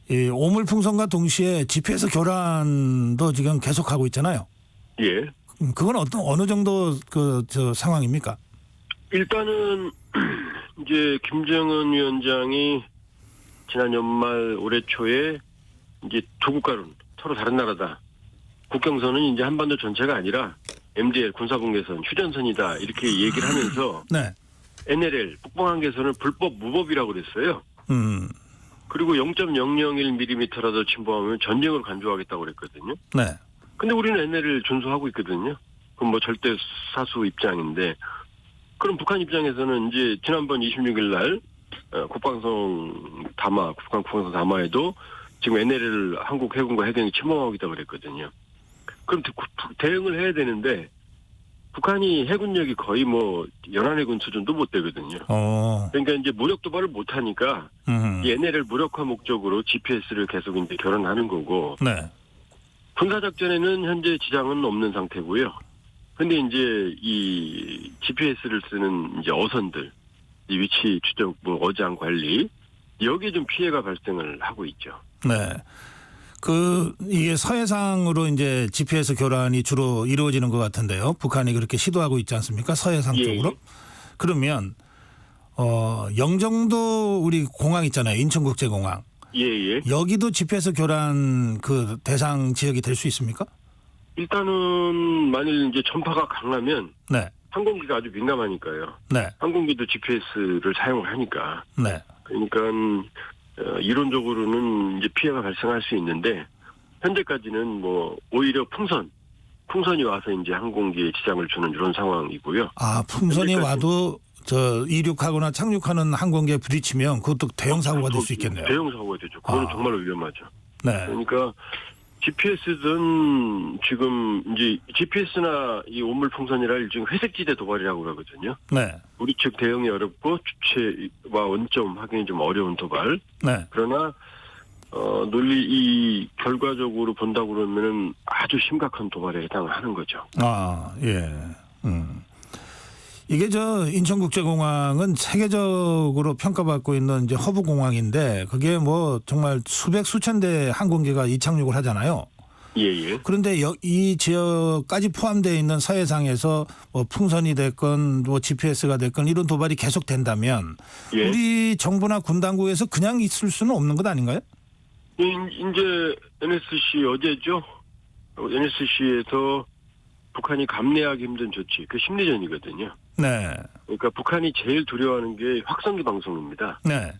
이 오물풍선과 동시에 GPS 교란도 지금 계속하고 있잖아요. 예. 그건 어느 정도 저 상황입니까? 일단은 이제 김정은 위원장이 지난 연말 올해 초에 이제 두 국가는 서로 다른 나라다. 국경선은 이제 한반도 전체가 아니라 MDL 군사분계선 휴전선이다 이렇게 얘기를 하면서 네. NLL 북방한계선을 불법 무법이라고 그랬어요. 그리고 0.001mm라도 침범하면 전쟁으로 간주하겠다고 그랬거든요. 네. 근데 우리는 NLL을 준수하고 있거든요. 그럼 뭐 절대 사수 입장인데 그럼 북한 입장에서는 이제 지난번 26일 날 국방성 담화에도 지금 NLL을 한국 해군과 해경이 침범하고 있다고 그랬거든요. 그럼 대응을 해야 되는데 북한이 해군력이 거의 뭐 연안해군 수준도 못 되거든요. 그러니까 이제 무력 도발을 못 하니까 이 NLL 무력화 목적으로 GPS를 계속 이제 교란하는 거고. 네. 군사작전에는 현재 지장은 없는 상태고요. 근데 이제 이 GPS를 쓰는 이제 어선들, 이 위치 추적, 뭐 어장 관리 여기에 좀 피해가 발생을 하고 있죠. 네. 이게 서해상으로 이제 GPS 교란이 주로 이루어지는 것 같은데요. 북한이 그렇게 시도하고 있지 않습니까? 서해상 쪽으로. 그러면 영종도 우리 공항 있잖아요. 인천국제공항. 예. 여기도 GPS 교란 그 대상 지역이 될 수 있습니까? 일단은 만일 이제 전파가 강하면 네. 항공기가 아주 민감하니까요. 네. 항공기도 GPS를 사용을 하니까. 네. 그러니까 이론적으로는 이제 피해가 발생할 수 있는데 현재까지는 뭐 오히려 풍선이 와서 이제 항공기에 지장을 주는 이런 상황이고요. 아, 풍선이 와도 이륙하거나 착륙하는 항공기에 부딪히면 그것도 대형 사고가 될 수 있겠네요. 대형 사고가 되죠. 그거는 정말로 위험하죠. 네. 그러니까 GPS든 지금 이제 GPS나 이 오물풍선이라 일종의 회색지대 도발이라고 그러거든요. 네. 우리 측 대응이 어렵고 주체와 원점 확인이 좀 어려운 도발. 네. 그러나 논리 이 결과적으로 본다고 그러면은 아주 심각한 도발에 해당을 하는 거죠. 아, 예. 이게 저 인천국제공항은 세계적으로 평가받고 있는 이제 허브 공항인데 그게 뭐 정말 수백 수천 대 항공기가 이착륙을 하잖아요. 예. 그런데 이 지역까지 포함되어 있는 서해상에서 뭐 풍선이 됐건 뭐 GPS가 됐건 이런 도발이 계속된다면 예. 우리 정부나 군 당국에서 그냥 있을 수는 없는 것 아닌가요? 이제 NSC 어제죠. NSC에서 북한이 감내하기 힘든 조치, 그 심리전이거든요. 네. 그러니까 북한이 제일 두려워하는 게 확성기 방송입니다. 네.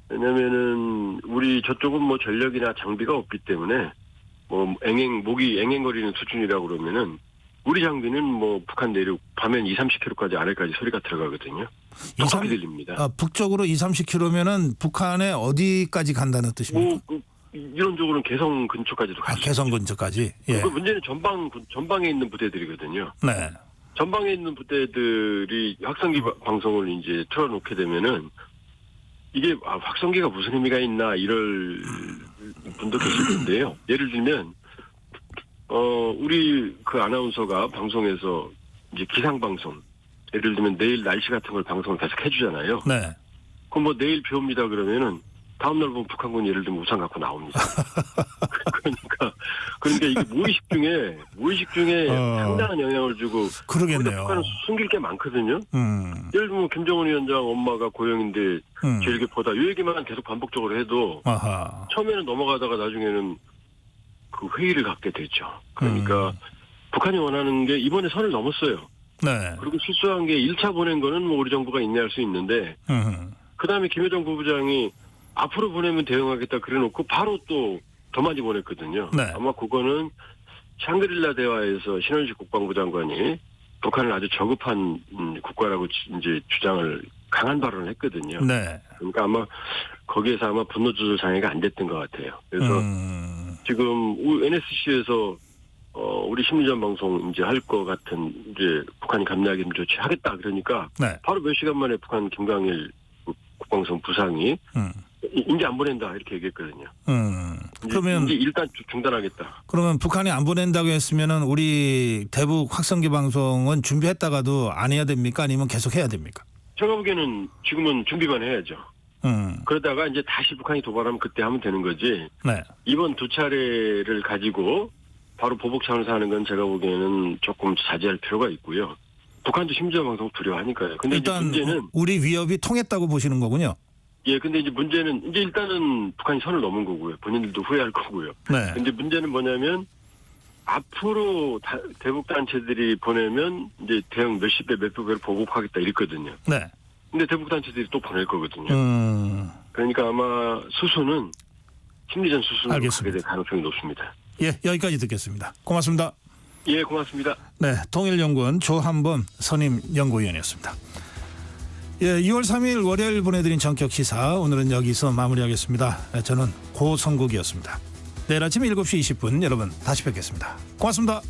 왜냐면은 우리 저쪽은 뭐 전력이나 장비가 없기 때문에 뭐 목이 앵앵거리는 수준이라고 그러면은 우리 장비는 뭐 북한 내륙 밤엔 20-30km까지 아래까지 소리가 들어가거든요. 똑똑히 들립니다. 북쪽으로 20-30km면은 북한의 어디까지 간다는 뜻입니까? 이론적으로는 개성 근처까지도 가죠. 개성 근처까지. 예. 그 문제는 전방에 있는 부대들이거든요. 네. 전방에 있는 부대들이 확성기 방송을 이제 틀어놓게 되면은 이게 확성기가 무슨 의미가 있나 이럴 분도 계실 텐데요. 예를 들면 우리 그 아나운서가 방송에서 이제 기상 방송, 예를 들면 내일 날씨 같은 걸 방송을 계속 해주잖아요. 네. 그럼 뭐 내일 비 옵니다 그러면은 다음날 보면 북한군 예를 들면 우산 갖고 나옵니다. 그러니까 이게 무의식 중에 상당한 영향을 주고. 그러겠네요. 북한은 숨길 게 많거든요. 예를 들면 김정은 위원장 엄마가 고영인데 제일교포다. 이 얘기만 계속 반복적으로 해도 처음에는 넘어가다가 나중에는 그 회의를 갖게 되죠. 그러니까 북한이 원하는 게 이번에 선을 넘었어요. 네. 그리고 실수한 게 1차 보낸 거는 뭐 우리 정부가 인내할 수 있는데 그다음에 김여정 부부장이 앞으로 보내면 대응하겠다 그래놓고 바로 또 더 많이 보냈거든요. 네. 아마 그거는 샹그릴라 대화에서 신원식 국방부 장관이 북한을 아주 저급한 국가라고 이제 주장을 강한 발언을 했거든요. 네. 그러니까 아마 거기에서 아마 분노 조절 장애가 안 됐던 것 같아요. 그래서 지금 NSC에서 우리 심리전 방송 이제 할 것 같은 이제 북한이 감내하기 조치 하겠다 그러니까 네. 바로 몇 시간 만에 북한 김광일 국방성 부상이 이제 안 보낸다 이렇게 얘기했거든요. 그러면 이제 일단 중단하겠다. 그러면 북한이 안 보낸다고 했으면은 우리 대북 확성기 방송은 준비했다가도 안 해야 됩니까? 아니면 계속 해야 됩니까? 제가 보기에는 지금은 준비만 해야죠. 그러다가 이제 다시 북한이 도발하면 그때 하면 되는 거지. 네. 이번 두 차례를 가지고 바로 보복 차원에서 하는 건 제가 보기에는 조금 자제할 필요가 있고요. 북한도 심지어 방송 두려워하니까요. 근데 일단 이제 문제는 우리 위협이 통했다고 보시는 거군요. 예, 근데 이제 문제는 이제 일단은 북한이 선을 넘은 거고요. 본인들도 후회할 거고요. 네. 근데 문제는 뭐냐면 앞으로 대북 단체들이 보내면 이제 대응 몇십 배, 몇백 배로 보복하겠다 이랬거든요. 네. 근데 대북 단체들이 또 보낼 거거든요. 그러니까 아마 수순은 심리전 수순으로 가게 될 가능성이 높습니다. 예, 여기까지 듣겠습니다. 고맙습니다. 예, 고맙습니다. 네, 통일연구원 조한범 선임 연구위원이었습니다. 예, 2월 3일 월요일 보내드린 전격 시사 오늘은 여기서 마무리하겠습니다. 저는 고성국이었습니다. 내일 아침 7시 20분 여러분 다시 뵙겠습니다. 고맙습니다.